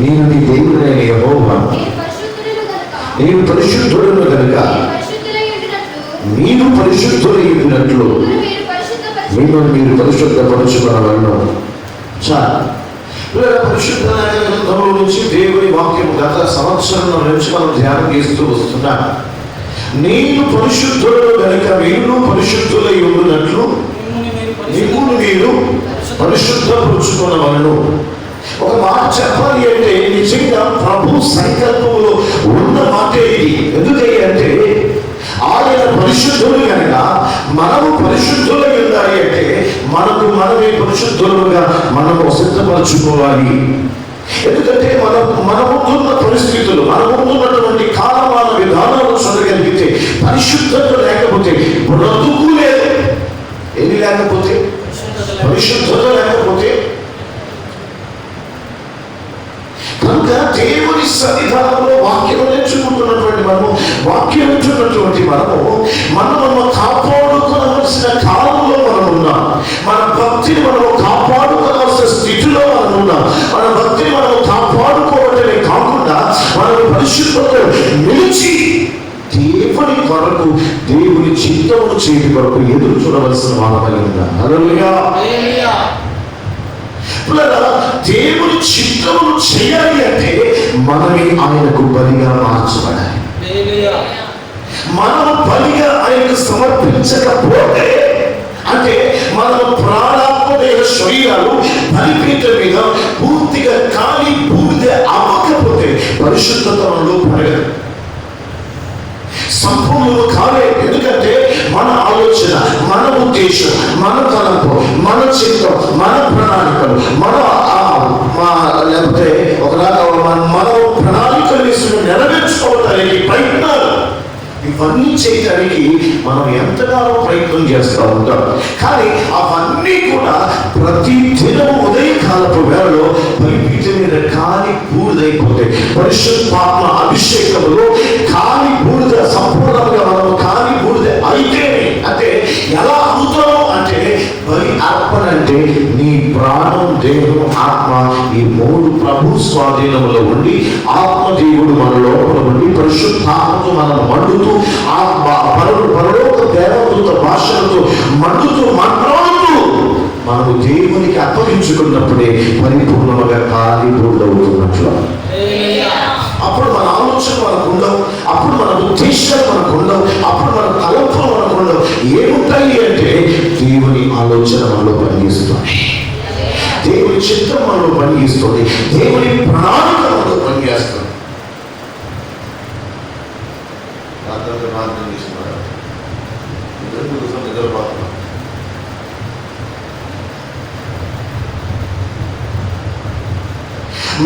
నేను నీ దేవుడైన యెహోవా, నేను పరిశుద్ధుడను గనుక మీరు పరిశుద్ధులై ఉండినట్లు మిమ్మల్ని మీరు పరిశుద్ధపరచుకొనవలెను. పరిశుద్ధమైన గ్రంథంలో నుంచి దేవుని వాక్యం గత సంవత్సరం నుంచి మనం ధ్యానం చేస్తూ వస్తున్నాం. నేను పరిశుద్ధుడను గనుక మీరు పరిశుద్ధులై ఉండినట్లు మిమ్మల్ని మీరు పరిశుద్ధపరచుకొనవలెను. ఒక మాట చెప్పాలి అంటే నిజంగా ప్రభు సంకల్పంలో ఉన్న మాటే ఇది. ఎందుకంటే ఆయన పరిశుద్ధులు కనుక మనము పరిశుద్ధులై ఉండాలి అంటే మనకు మనమే పరిశుద్ధులుగా మనము సిద్ధపరచుకోవాలి. ఎందుకంటే మన ముందున్న పరిస్థితులు, మన ముందున్నటువంటి కాలమాన విధానాలు చదవగలిగితే పరిశుద్ధత లేకపోతే బ్రతుకు లేదు. ఏది లేకపోతే, పరిశుద్ధత లేకపోతే. కనుక దేవుని సన్నిధానంలో వాక్యం నేర్చుకుంటున్నటువంటి మనము కాపాడుకోవలసిన కాలంలో మనం ఉన్నాం. మన భక్తిని మనము కాపాడుకోవాల్సిన స్థితిలో మనం ఉన్నాం. మన భక్తిని మనము కాపాడుకోవటమే కాకుండా మనము పరిశుద్ధతతో నిలిచి దేవుని కొరకు, దేవుని చిత్తమును చేయడం కొరకు ఎదురు చూడవలసిన వారమై ఉన్నాం. హల్లెలూయా. దేవుని చిత్తమును చేయాలి అంటే మనమే ఆయనకు బలిగా మార్చబడాలి. మనము బలిగా ఆయనకు సమర్పించకపోతే, అంటే మనము ప్రాణాత్మదేహ శరీరాలు బలిపీఠం మీద పూర్తిగా కాలి బూడిద అవ్వకపోతే పరిశుద్ధతలో పడగదు, సంపూర్ణము కాలే. ఎందుకంటే మన ఆలోచన, మన ఉద్దేశం, మన తలంపు, మన చిత్తం, మన ప్రణాళికలు, లేకపోతే ఒకలాగా మన ప్రణాళికలు నెరవేర్చుకోవడానికి ప్రయత్నాలు, ఇవన్నీ చేయడానికి మనం ఎంతగానో ప్రయత్నం చేస్తూ ఉంటాం. కానీ అవన్నీ కూడా ప్రతి దినం ఉదయకాలపు వేళలో బలిపీఠం మీద కాలి బూడిదైపోతే, పరిశుద్ధాత్మ అభిషేకంలో కాలి బూడిద సంపూర్ణంగా మనం కాలి బూడిద అయితే, అంటే ఎలా అవుతామో అంటే బలి అర్పణ అంటే నీ ప్రాణం, దేహం, ఆత్మ ఈ మూడు ప్రభు స్వాధీనంలో ఉండి ఆత్మదేవుడు మన లోపల ఉండి పరిశుద్ధాత్మతో మనం మండుతూ పరలోక దేవదూత భాషలతో మండుతూ మాట్లాడుతూ మనము దేవునికి అప్పగించుకున్నప్పుడే పరిపూర్ణంగా కాలి బూడిదవుతున్నట్లు. అప్పుడు మన ఆలోచన మనకు ఉండవు, అప్పుడు మన ఉద్దేశాలు మనకు ఉండవు, అప్పుడు మన తలంపులు మనకు ఉండవు. ఏముంటాయి అంటే దేవుని ఆలోచన మనలో పనిచేస్తుంది, దేవుని చిత్తం మనలో పనిచేస్తుంది, దేవుని ప్రణాళిక మనలో పనిచేస్తుంది.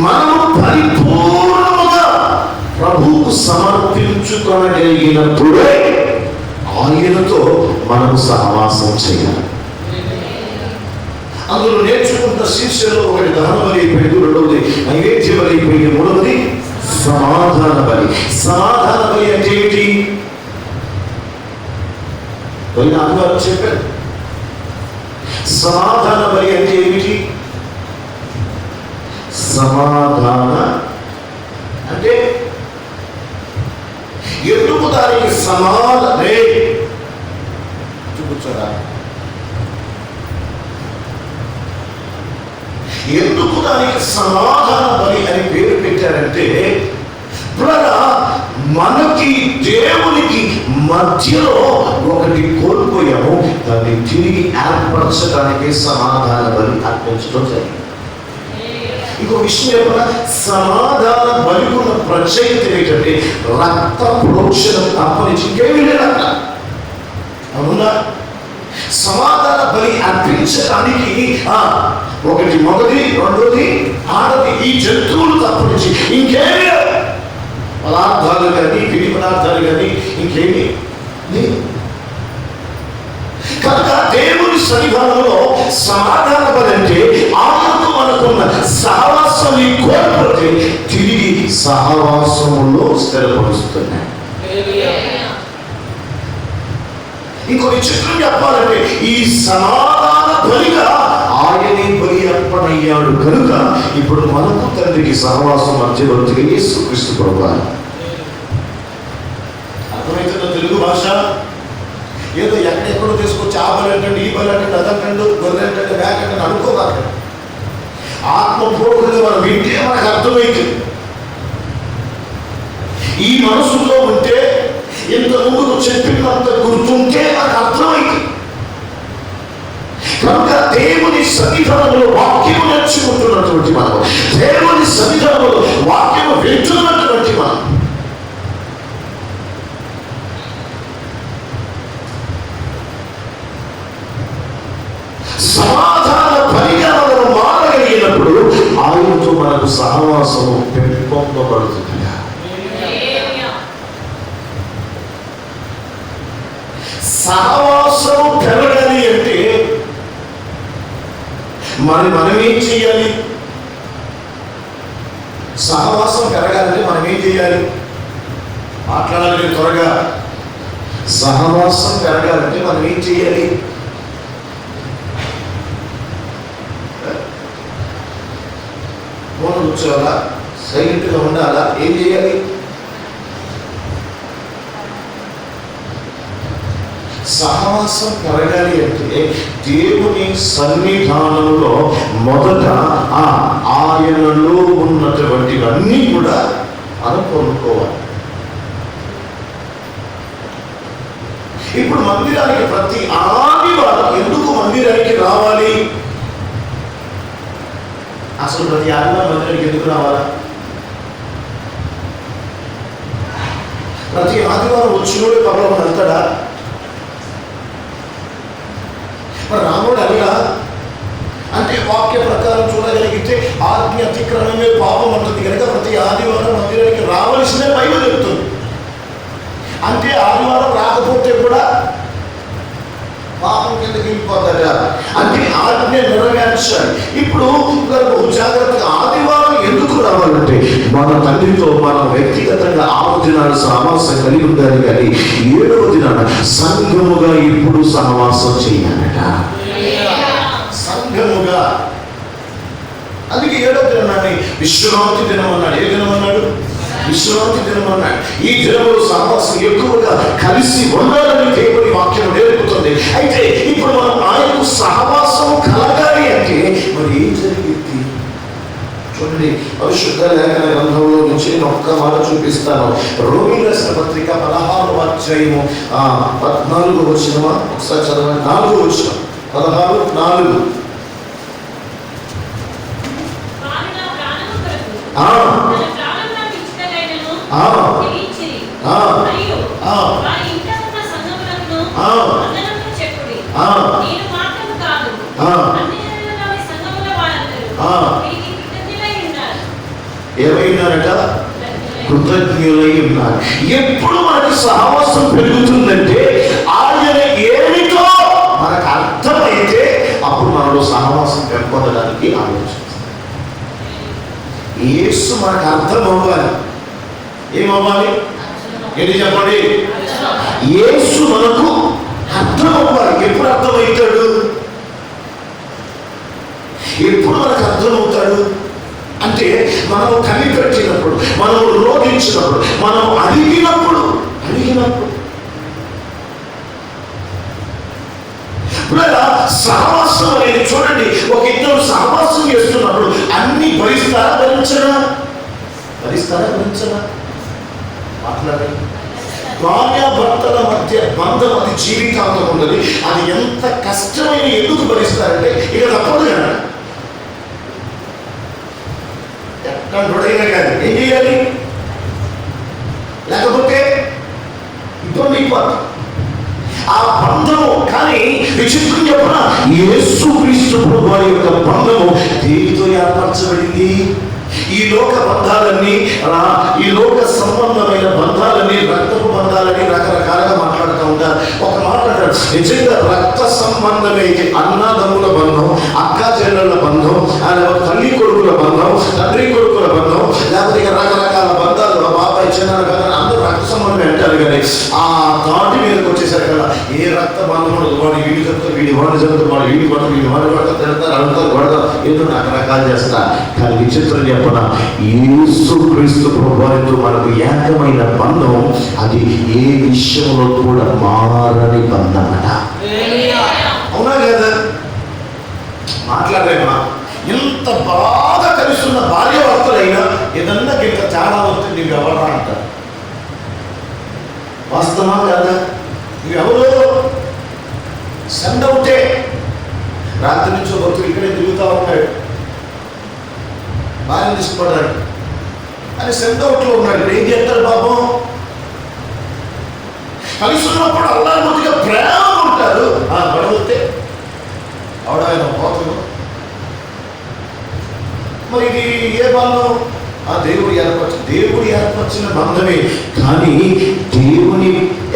మనము పరిపూర్ణముగా ప్రభువుకు సమర్పించుకొనగలిగినప్పుడే ఆయనతో మనము సహవాసం చేయాలి. అందులో నేర్చుకున్న శిష్యులు ఒకటి దహన బలి అయిపోయింది, రెండవది నైవేద్య బలి అయిపోయింది, మూడవది సమాధాన బలి. సమాధాన బలి అంటే ఏమిటి? ఆదివారం చెప్పారు. సమాధాన బలి అంటే ఏమిటి? సమాధాన అంటే ఎందుకు దానికి సమాధానే చూపించారా? ఎందుకు దానికి సమాధాన బలి అని పేరు పెట్టారంటే, మనకి దేవునికి మధ్యలో ఒకటి కోల్పోయాము, దాన్ని తిరిగి ఏర్పరచడానికి సమాధాన బలి అర్పించడం జరిగింది. ఇంకో విషయం ఏమన్నా, సమాధాన బలికున్న ప్రత్యేకత ఏంటంటే రక్త ప్రోక్షణ తప్పనిచ్చి ఇంకేమీ లేదంట. అవునా? సమాధాన బలి అర్పించడానికి ఒకటి మొదటి, రెండోది ఆడది, ఈ జంతువులు తప్పనిచ్చి ఇంకేమీ పదార్థాలు కానీ పిడి పదార్థాలు కానీ ఇంకేమీ లేదు. కనుక దేవుని సన్నిధానంలో సమాధాన బలి అంటే ఆయనకు మనకున్న సహవాసం కోల్పోతే తిరిగి సహవాసములో స్థిరపరుస్తున్నాయి. ఇంకో విచిత్రం చెప్పాలంటే, ఈ సమాధాన బలిగా ఆయనే బలి అర్పణ అయ్యాడు కనుక ఇప్పుడు మనకు తండ్రికి సహవాసం మధ్యవర్తిగా యేసుక్రీస్తు ప్రభువు. అర్థమవుతుందో తెలుగు భాష? ఏదో ఎక్కడెక్కడో తీసుకొచ్చి ఆ బలి అంటే ఈ బలి అంటే అదంటే గొర్రె అంటే బ్యాక్ అంటే అనుకోవాలి. ఆత్మపూర్వకంగా మనం వింటే మనకు అర్థమైంది. ఈ మనసులో ఉంటే ఇంత ముందు చెప్పినంత గుర్తుంటే మనకు అర్థమైంది. కనుక దేవుని సన్నిధానంలో వాక్యము నేర్చుకుంటున్నటువంటి మనం, దేవుని సన్నిధానంలో వాక్యము వింటున్నటువంటి మనం సమాధాన పరిజ్ఞానాలను మారగలిగినప్పుడు ఆయనతో మనకు సహవాసము పెంపొందబడుతుంది. సహవాసము పెరగాలి అంటే మనమేం చేయాలి? సహవాసం పెరగాలంటే మనం ఏం చేయాలి? మాట్లాడాలి త్వరగా. సహవాసం పెరగాలంటే మనం ఏం చేయాలి? ఫోన్ కూర్చోవాలా? సైలెంట్గా ఉండాలా? ఏం చేయాలి? సహవాసం పెరగాలి అంటే దేవుని సన్నిధానంలో మొదట ఆయనలో ఉన్నటువంటివన్నీ కూడా మనం కొనుక్కోవాలి. ఇప్పుడు మందిరానికి ప్రతి ఆదివారం ఎందుకు మందిరానికి రావాలి? అసలు ప్రతి ఆదివారం మందిరానికి ఎందుకు రావాలా? ప్రతి ఆదివారం వచ్చినోడే పర్లోకం వెళ్తాడా? మరి రాముడు అలా అంటే వాక్య ప్రకారం చూడగలిగితే ఆజ్ఞ అతిక్రమమే పాపం అంటుంది కనుక ప్రతి ఆదివారం మందిరానికి రావలసిందే బైబిల్ చెప్తుంది. అంటే ఆదివారం రాకపోతే కూడా పాపం కిందకి వెళ్ళిపోతాడ. అంటే ఆజ్ఞ నెరవేర్చాలి. ఇప్పుడు జాగ్రత్తగా ఆదివారం ఎందుకు రావాలంటే మన తండ్రితో మనం వ్యక్తిగతంగా 6 దినాలు సహవాసం కలిగి ఉండాలి. కానీ 7వ దినాన సంఘముగా ఇప్పుడు సహవాసం చేయాలట. సంఘముగా. అందుకే 7వ దినాన్ని విశ్రాంతి దినం అన్నాడు. ఏ దినం అన్నాడు? విశ్రాంతి దినం అన్నాడు. ఈ దినంలో సహవాసం ఎక్కువగా కలిసి ఉండాలని దేవుని వాక్యం నేర్పుతుంది. అయితే ఇప్పుడు మనం ఆయనకు సహవాసం కలగాలి అంటే మరి ఏం జరిగింది చూడండి. పరిశుద్ధ లేఖన గ్రంథంలో నుంచి నేను ఒక్క మాట చూపిస్తాను. రోమీయుల రాసిన పత్రిక 16వ అధ్యాయము 14వ వచనమా ఒకసారి చదవండి. 4వ వచనం 16:4. ఏమైనారట? కృతజ్ఞులై ఉన్నారు. ఎప్పుడు మనకి సహవాసం పెరుగుతుందంటే ఆయన ఏమిటో మనకు అర్థమైతే అప్పుడు మనలో సహవాసం పెంపొందడానికి ఆలోచిస్తాం. యేసు మనకు అర్థం అవ్వాలి. ఏమవ్వాలి? ఏంటి చెప్పండి? యేసు మనకు అర్థం అవ్వాలి. ఎప్పుడు అర్థమవుతాడు? ఎప్పుడు మనకు అర్థమవుతాడు అంటే మనము కనిపెట్టినప్పుడు, మనము రోధించినప్పుడు, మనం అడిగినప్పుడు. సహవాసం అనేది చూడండి, ఒక ఇద్దరు సహవాసం చేస్తున్నప్పుడు అన్ని భరిస్తారా? మాట్లాడండి. భార్యాభర్తల మధ్య బంధం అది జీవితాంతం ఉన్నది. అది ఎంత కష్టమైన ఎందుకు భరిస్తారంటే ఇక తప్పదు కదా. ఎక్కడైనా కానీ ఏం చేయాలి? లేకపోతే ఇబ్బంది అయిపోతుంది ఆ బంధము. కానీ విచిత్రం చెప్పిన యేసుక్రీస్తు ప్రభువారి యొక్క బంధము దేనితో ఏర్పరచబడింది? ఈ లోక బంధాలన్నీ, ఈ లోక సంబంధమైన బంధాలన్నీ, రక్తపు బంధాలని రకరకాలుగా మాట్లాడుతూ ఉంటారు. ఒక మాట్లాడారు, నిజంగా రక్త సంబంధమైతే అన్నదమ్ముల బంధం, అక్క చెల్లెళ్ళ బంధం, తల్లి కొడుకుల బంధం, తండ్రి కొడుకుల బంధం, లేకపోతే ఇక రకరకాల బంధాలు, బాబాయ్ చిన్న అందరూ రక్త సంబంధం అంటారు. కానీ ఆ తాటి మీదకి వచ్చేసరికి ఏ రక్త బంధం ఉండదు. వాడు వీడి చెప్తారు, వీడి వాడిని చెప్తారు, వాడు వీడి పడతారు, వీడి వాడి పడతారు, తిడతారు, అడుగుతారు, కొడతారు. ఏదో రకరకాలు చేస్తా. కానీ విచిత్రం చెప్పన, యేసు క్రీస్తు ప్రభువుతో మనకు ఏకమైన బంధం, అది ఏ విషయంలో కూడా మారని బంధం అట. అవునా కదా? మాట్లాడలేమా? ఎంత బాగా కలుస్తున్న భార్య భర్తలైనా ఏదన్నా ఇంత తేడా వస్తే నీకు ఎవరా అంటారు. వాస్తవా కదా? నువ్వెవరో సండ్ అవుతే రాత్రి నుంచి భక్తులు ఇక్కడే తిరుగుతూ ఉన్నాడు, భార్య తీసుకుపడ్డాడు అని సండ్ అవుట్లో ఉన్నాడు. ఇప్పుడు ఏం చేస్తాడు పాపం? కలిసి ఉన్నప్పుడు అల్లారిగా ప్రేమ ఉంటారు. గొడవతే ఆవిడ పోతాడు. మరి ఇది ఏ బంధం? దేవుడు ఏర్పరిచిన బంధమే. కానీ దేవుని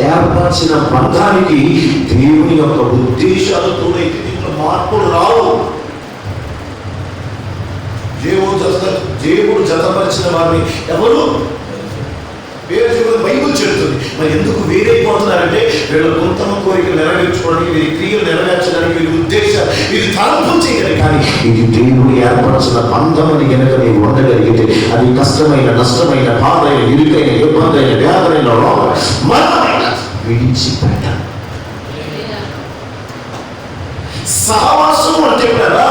ఏర్పరిచిన బంధానికి దేవుని యొక్క ఉద్దేశాలతో అయితే దీంట్లో మార్పులు రావు. దేవుడు జతపరిచిన వారిని ఎవరు వేరే జీవులు బైబుల్ చెప్తుంది. మరి ఎందుకు వేరైపోతున్నారంటే వీళ్ళ గుంతమ కోరిక నెరవేర్చుకోవడానికి, వీరి క్రియలు నెరవేర్చడానికి, వీరి ఉద్దేశాలు, వీరి తలంపు చేయగలి. కానీ ఇది దేవుడు ఏర్పరచిన బంధం అని కనుక నీవు ఉండగలిగితే అది కష్టమైన, నష్టమైన, బాధైన, ఇరుకైన, ఇబ్బంది అయిన, వ్యాధులైన, మరణమైన విడిచిపెట్టాలి. సహవాసం అంటే కూడా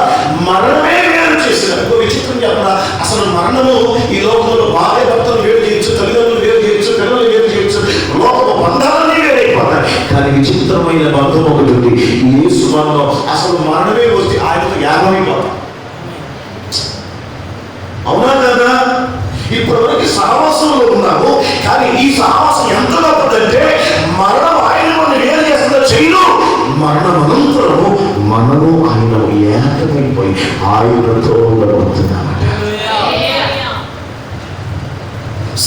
మరణమే వేరు చేసిన. విచిత్రం చెప్పడా, అసలు మరణము ఈ లోకంలో భార్య భర్తలు వేరు చేయొచ్చు, తల్లిదండ్రులు వేరు చేయొచ్చు, పిల్లలు వేరు చేయొచ్చు, లోకపు బంధాలన్నీ వేరైపోతాయి. కానీ విచిత్రమైన బంధం ఒకటి ఉంది, యేసు బంధం. అసలు మరణమే వస్తే ఆయనతో యాగమైపోతాం. అవునా కదా? ఇప్పటివరకు సహవాసంలో ఉన్నాము, కానీ ఈ సహవాసం ఎంత గొప్పదంటే మరణం ఆయన మనం వేరు చేస్తుందో చేయను, మరణం అనంతరము మనము ఆయన ఏకమైపోయి ఆయనతో ఉండబోతున్నామట.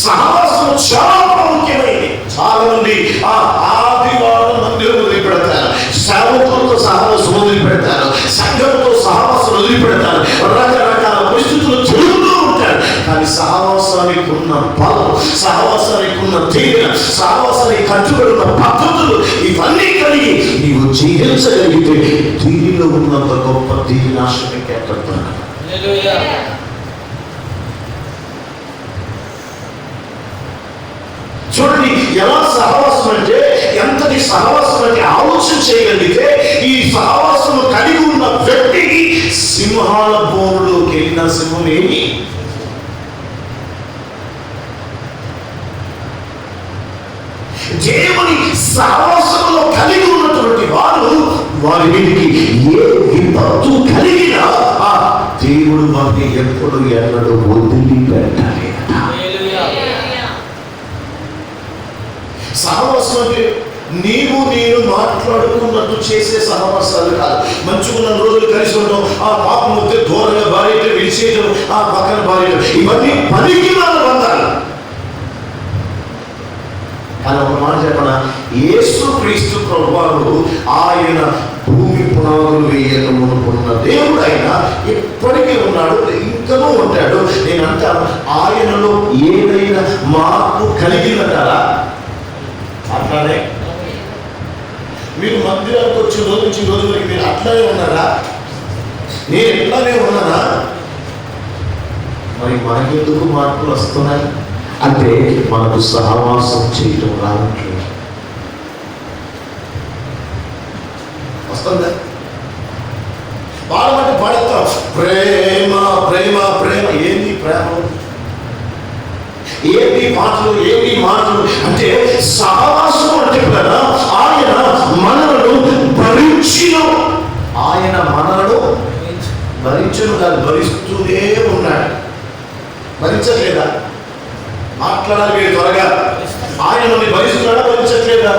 సహవాసం చాలా ప్రాముఖ్యమైనది. చాలా మంది ఆదివారం మందిరం వదిలిపెడతారు, సేవకులతో సహవాసం వదిలిపెడతారు, సంఘంతో సహవాసం వదిలిపెడతారు, రకరకాల పరిస్థితులు చెబుతూ ఉంటారు. కానీ సహవాసానికి ఉన్న బలం, సహవాసానికి ఉన్న తీవ్ర, సహవాసానికి కట్టుబడి ఉన్న పద్ధతులు, ఇవన్నీ కలిగి నీవు జీవించగలిగితే దీనిలో ఉన్నంత గొప్ప దీనాశని కేటాడుతున్నాను. చూడండి ఎలా సహవాసం అంటే, ఎంతటి సహవాసం అంటే ఆలోచన చేయగలిగితే ఈ సహవాసం కలిగి ఉన్న వ్యక్తికి సింహాల బోనులోకి వెళ్ళిన సింహం ఏమి దేవుని సహవాసంలో కలిగి ఉన్నటువంటి వారి మీదకి ఏ విపత్తు కలిగినా దేవుడు వారిని ఎప్పుడు ఎన్నడూ వదిలిపెట్టాలి. సహవాసం అంటే నేను మాట్లాడుకున్నట్టు చేసే సహవాసాలు కాదు. మంచుకున్న రోజులు కలిసి ఉండడం, ఆ పాపం వస్తే దూరంగా భార్య విడిచేయడం, ఆ పక్కన భార్య, ఇవన్నీ పనికిమాల బంధాలు. కానీ ఒక మాట చెప్పన, యేసు క్రీస్తు ప్రభువు ఆయన భూమి పునాదులు వేయక మునుకున్న దేవుడు, ఆయన ఎప్పటికీ ఉన్నాడు, ఇంకనూ ఉంటాడు. నేను అంటాను, ఆయనలో ఏదైనా మార్పు కలిగిందంటారా? అట్లానే మీరు మందిరానికి వచ్చే రోజు నుంచి రోజు వరకు మీరు అట్లానే ఉన్నారా? నేను ఎట్లానే ఉన్నానా? మరి మనకెందుకు మార్పులు వస్తున్నాయి అంటే మనకు సహవాసం చేయడం రావట్లేదు. వస్తుందా? పాడమంటే పాడతాం, ప్రేమ ప్రేమ ప్రేమ. ఏంది ప్రేమ? ఏంటి మాటలు అంటే సహవాసం అంటే కదా ఆయన మనలను భరించును. ఆయన మనలను భరించును కాదు, భరిస్తూనే ఉన్నాడు. భరించట్లేదా? మాట్లాడాలి మీరు త్వరగా. ఆయన మనల్ని భరిస్తున్నాడా? భరించట్లేదా?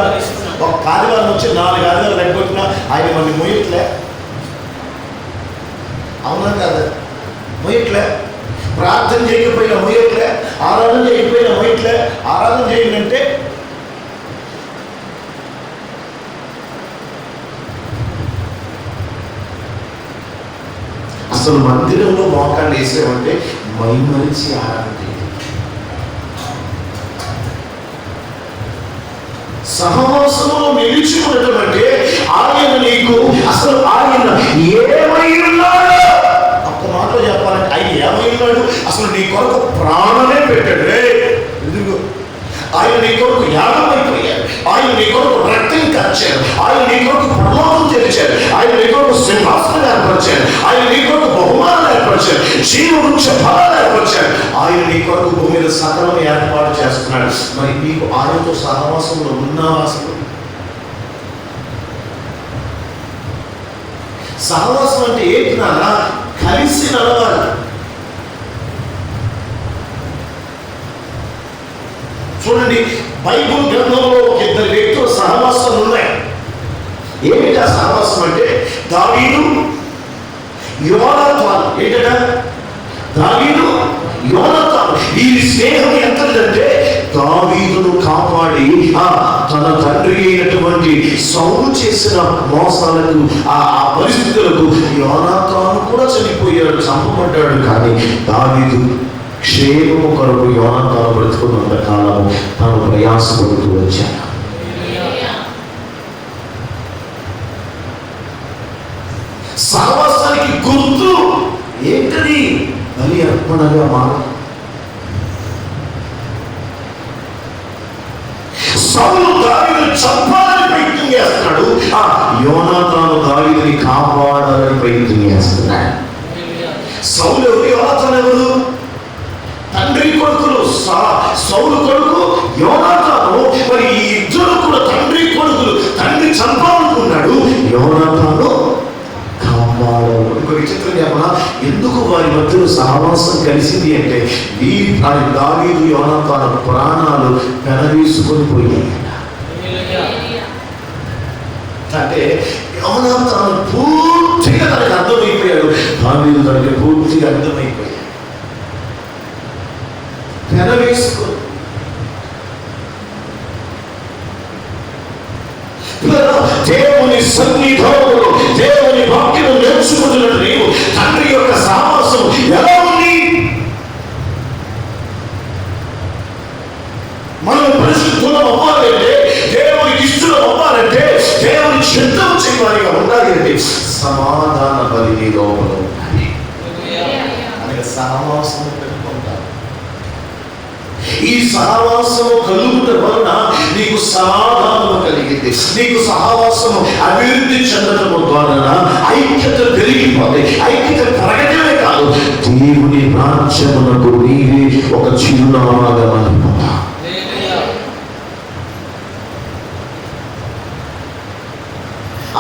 ఒక ఆదివారం వచ్చి 4 ఆదివారం లేకపోతున్నా ఆయన మనల్ని మొయ్యట్లే. అవునా కదా? మొయ్యట్లే. ప్రార్థన చేయకపోయినా మొయ్యట్లే, ఆరాధన చేయకపోయినా మొయ్యట్లే. ఆరాధన చేయాలంటే అసలు మందిరంలో మోకాళ్ళు వేసామంటే మైమరిచి ఆరాధన చేయాలి. సహవాసంలో నిలిచి ఉండటం అంటే ఆయన నీకు అసలు ఆయన ఏమై ఉన్నాడో ఒక్క ఏమంటున్నాడు? అసలు నీ కొరకు ప్రాణమే పెట్టాడు. ఎందుకు? ఆయన నీ కొరకు యాగమైపోయాడు, ఆయన నీ కొరకు రక్తం కార్చాడు, ఆయన నీ కొరకు పరలోకం తెరిచాడు, ఆయన నీ కొరకు సింహాసనం ఏర్పరిచాడు, ఆయన నీ కొరకు బహుమానాలు ఏర్పరిచాడు, జీవవృక్ష ఫలాలు ఏర్పరిచాడు, ఆయన నీ కొరకు భూమి మీద సకలం ఏర్పాటు చేస్తున్నాడు. మరి నీకు ఆయనతో సహవాసంలో ఉన్నావా? అసలు సహవాసం అంటే ఏంటి నాన్న? కలిసి నడవాలి. చూడండి, బైబుల్ గ్రంథంలో ఒక ఇద్దరు వ్యక్తుల సహవాసాలు ఉన్నాయి. ఏమిటి ఆ సహవాసం అంటే? దావీదు, యోనాతాను. ఏంటట? దావీదు, యోనాతాను. వీరి స్నేహం ఎంతంటే దావీదును కాపాడి తన తండ్రి అయినటువంటి సౌలు చేసిన మోసాలకు, ఆ పరిస్థితులకు యోనాతాను కూడా చనిపోయాడు, చంపబడ్డాడు. కానీ దావీదు క్షేమము కొరకు యోనాతాను బ్రతుకున్నంత కాలము తాను ప్రయాసపడుతూ వచ్చాడు. సహవాసానికి గుర్తు ఏంటది? బలి అర్పణగా మారదు. సౌలు దావీదుని చంపాలని ప్రయత్నం చేస్తున్నాడు, యోనాతాను దావీదుని కాపాడాలని ప్రయత్నం చేస్తున్నాడు. సౌలు ఎవరు? యోనాతాను ఎవరు? తండ్రి కొడుకులు. సౌలు కొడుకు యోనాతాను. మరి ఈ ఇద్దరు కూడా తండ్రి కొడుకులు. తండ్రి చంపాలనుకున్నాడు, యోనాతాను కాపాడాడు. ఇంకో విచిత్రం చెప్పనా? ఎందుకు వారి మధ్యలో సహవాసం కలిసింది అంటే దావీదు యోనాతాను ప్రాణాలు పెనవేసుకొని పోయాయి. అంటే యోనాతాను పూర్తిగా తనకు అర్థమైపోయాడు, దావీదు తనకి పూర్తిగా అర్థమైపోయాడు. పెనవేసుకో. దేవుని సన్నిధానంలో దేవుని వాక్యం నేర్చుకుంటున్నట్టు నీవు తండ్రి యొక్క సహవాసం ఎలా ఉంది? మనం పరిశుద్ధులం అవ్వాలంటే, దేవునికి ఇష్టం అవ్వాలంటే, దేవుని చిత్తం చేయవారిగా ఉండాలి అంటే సమాధాన బలి లోపల ఉండాలి. అనగా సహవాసం పెట్టుకుంటారు. ఈ సహవాసము కలుగుట వలన నీకు సమాధానము కలిగింది. నీకు సహవాసము అభివృద్ధి చెందటము ద్వారా ఐక్యత పెరిగిపోతుంది. ఐక్యత పెరగటమే కాదు, దేవుని రాజ్యమునకు నీవే ఒక చిరునామాగా మారిపోతావు.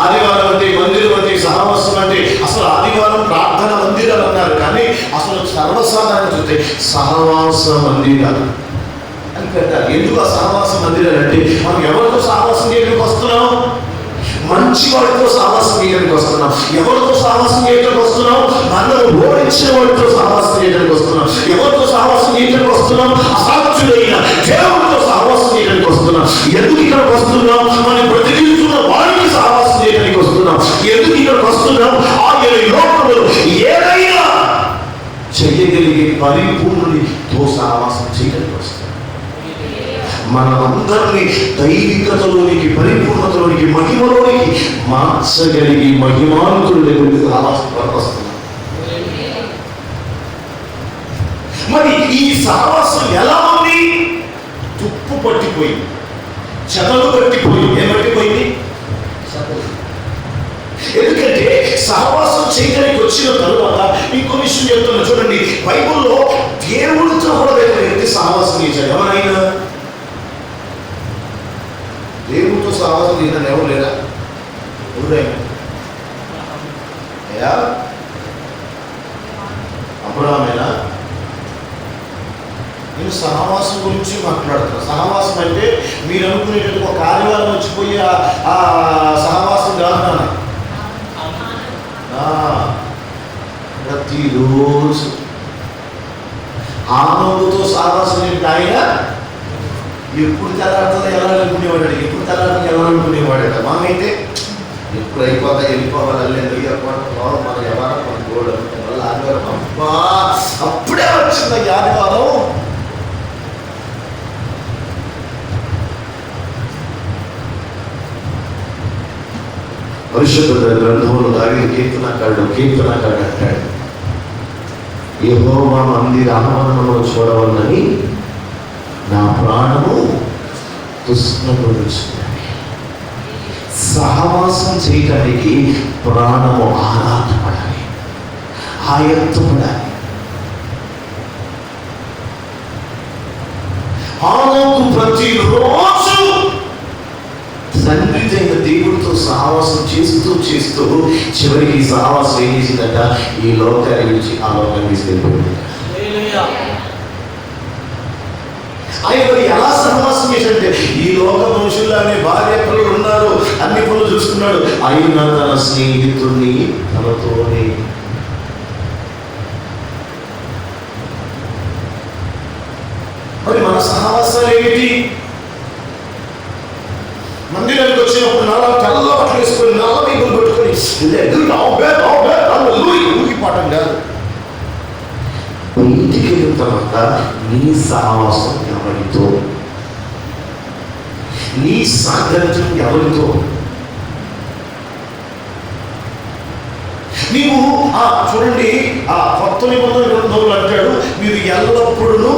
ఆదివారం అంటే మందిరం అంటే సహవాసం అంటే, అసలు ఆదివారం ప్రార్థన మందిరాలు అన్నారు, కానీ అసలు సర్వసాధారణ చూస్తే సహవాస మందిరాలు అని పెట్టారు. ఎందుకు ఆ సహవాస మందిరాలు అంటే, మనం ఎవరితో సహవాసం చేయడానికి వస్తున్నాం? మంచి వాడితో సహవాసం చేయడానికి వస్తున్నాం. ఎవరితో సహవాసం చేయడానికి వస్తున్నాం? మనం ఓడించిన వాడితో సహవాసం చేయడానికి వస్తున్నాం. ఎవరితో సహవాసం చేయడానికి వస్తున్నాం? అసాధ్యుడైన దేవుడితో సహవాసం చేయడానికి వస్తున్నాం. ఎందుకు ఇక్కడికి వస్తున్నాం? మనం బ్రతికిస్తున్న వాడికి సహవాసం చేయడానికి వస్తున్నాం. ఎందుకు ఇక్కడికి వస్తున్నాం? ఆయన లోకంలో ఏదైనా చేయగలిగే పరిపూర్ణునితో సహవాసం చేయడానికి వస్తున్నాం. మనమందరినీ దైవికతలోనికి, పరిపూర్ణతలోనికి, మహిమలోనికి మార్చగలిగి మహిమానుకుల దగ్గరికి సహవాసం వస్తున్నాం. మరి ఈ సహవాసం ఎలా ఉంది? తుప్పు పట్టిపోయింది, చెదలు పట్టిపోయింది. ఏం పట్టిపోయింది? ఎందుకంటే సహవాసం చేయడానికి వచ్చిన తరువాత ఇంకో విషయం చెప్తున్నా చూడండి. బైబుల్లో దేవుడితో కూడా వ్యక్తి సహవాసం చేశాడు. ఎవరైనా దేవుడితో సహవాసం చేసిన ఎవరు లేరా? ఎవరైనా అబ్రహామేనా? నేను సహవాసం గురించి మాట్లాడుతున్నా. సహవాసం అంటే మీరు అనుకునేటట్టు ఒక కార్యవారం వచ్చిపోయి ఆ సహవాసం కాదు. ప్రతిరోజు ఆనందంతో సహవాసం ఏంటి? ఆయన ఎప్పుడు తెల్లాడుతుందో ఎలా అనుకునేవాడు, ఎప్పుడు తెల్లాడుతుందో ఎలా అనుకునేవాడట. మనమైతే ఎప్పుడు అయిపోతా వెళ్ళిపోవాలి, మనం ఎవరు మన గోడు వల్ల ఆదివారం అబ్బా అప్పుడే వచ్చింది ఆదివారం. పరిశుద్ధ గ్రంథంలో దావీదు కీర్తనకారుడు అంటాడు, యెహోవా మందిర ఆవరణంలో చూడవలనని నా ప్రాణము తృష్ణపడుచున్నది. సహవాసం చేయడానికి ప్రాణము ఆరాటపడాలి, ఆయత్తపడాలి. ఆలోకు ప్రతిరోజు తండ్రి అయిన దేవుడితో సహవాసం చేస్తూ చేస్తూ చివరికి ఈ సహవాసం ఏం చేసిందట? ఈ లోకాన్ని విడిచి ఆ లోకాన్ని తీసుకెళ్ళిపోయింది. ఆయన ఎలా సహవాసం చేశాడంటే, ఈ లోక మనుషుల్లానే భార్య పిల్లలు ఉన్నారు, అన్ని పనులు చూస్తున్నాడు, అయినా తన స్నేహితుడిని తనతోనే. మరి మన సహవాసాలు ఏమిటి? మందిరానికి వచ్చినప్పుడు నాలా తెల్ల బట్టలు వేసుకొని నాలా బైబుల్ పెట్టుకొని ఊగి పాఠం కాదు. ఇంటికి వెళ్ళిన తర్వాత నీ సహవాసం ఎవరితో, నీ సాంగత్యం ఎవరితో? నీవు చూడండి, ఆ కొత్త నిబంధన గ్రంథంలో అంటాడు, మీరు ఎల్లప్పుడూ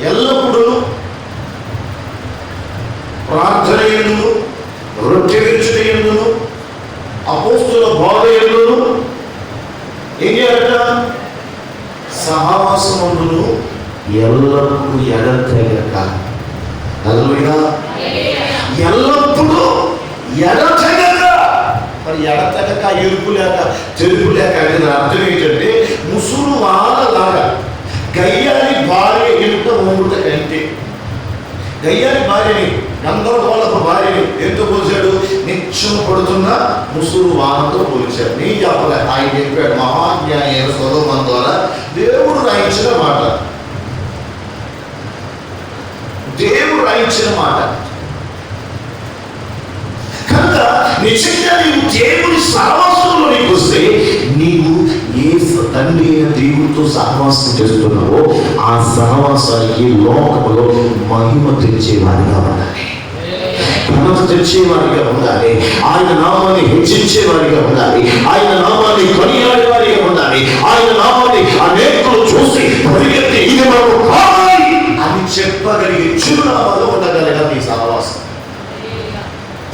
ఎల్లప్పుడూ ప్రార్థన యందును, రొట్టె విరుచుట యందును, అపోస్తుల బోధ యందును ఏం చేయాలట? సహవాసమును ఎల్లప్పుడూ ఎడతెగక. హల్లెలూయా. ఎల్లప్పుడూ ఎడతెగక. మరి ఎడతెగక, ఎరుపు లేక తెలుపు లేక అనేది అర్థం ఏంటంటే, ముసురు వాళ్ళలాగా గయ్యాలి భార్య ఎంత మూడుట కంటే, గయ్యాలి భార్యని, గందరగోళపు భార్యని ఎంతో పోల్చాడు? నిత్యం పడుతున్న ముసురు వానతో పోల్చాడు. నీ చెప్పలే, ఆయన చెప్పాడు మహాజ్ఞాన సొలొమోను ద్వారా దేవుడు రాయించిన మాట, దేవుడు రాయించిన మాట. కనుక నిజంగా నీవు దేవుని సహవాసంలోనికి వస్తే, నీవు ఏ తండ్రి అయిన దేవుడితో సహవాసం చేస్తున్నావో ఆ సహవాసానికి లోకములో మహిమ తెచ్చేవారిగా ఉండాలి, ఘనత తెచ్చేవారిగా ఉండాలి, ఆయన నామాన్ని హెచ్చించేవారిగా ఉండాలి, ఆయన నామాన్ని కొనియాడేవారిగా ఉండాలి, ఆయన నామాన్ని అనేకులు చూసి పరిగెత్తి ఇది మనకు కావాలి అని చెప్పగలిగే చిరునామాలో ఉండగలగాలి ఈ సహవాసం.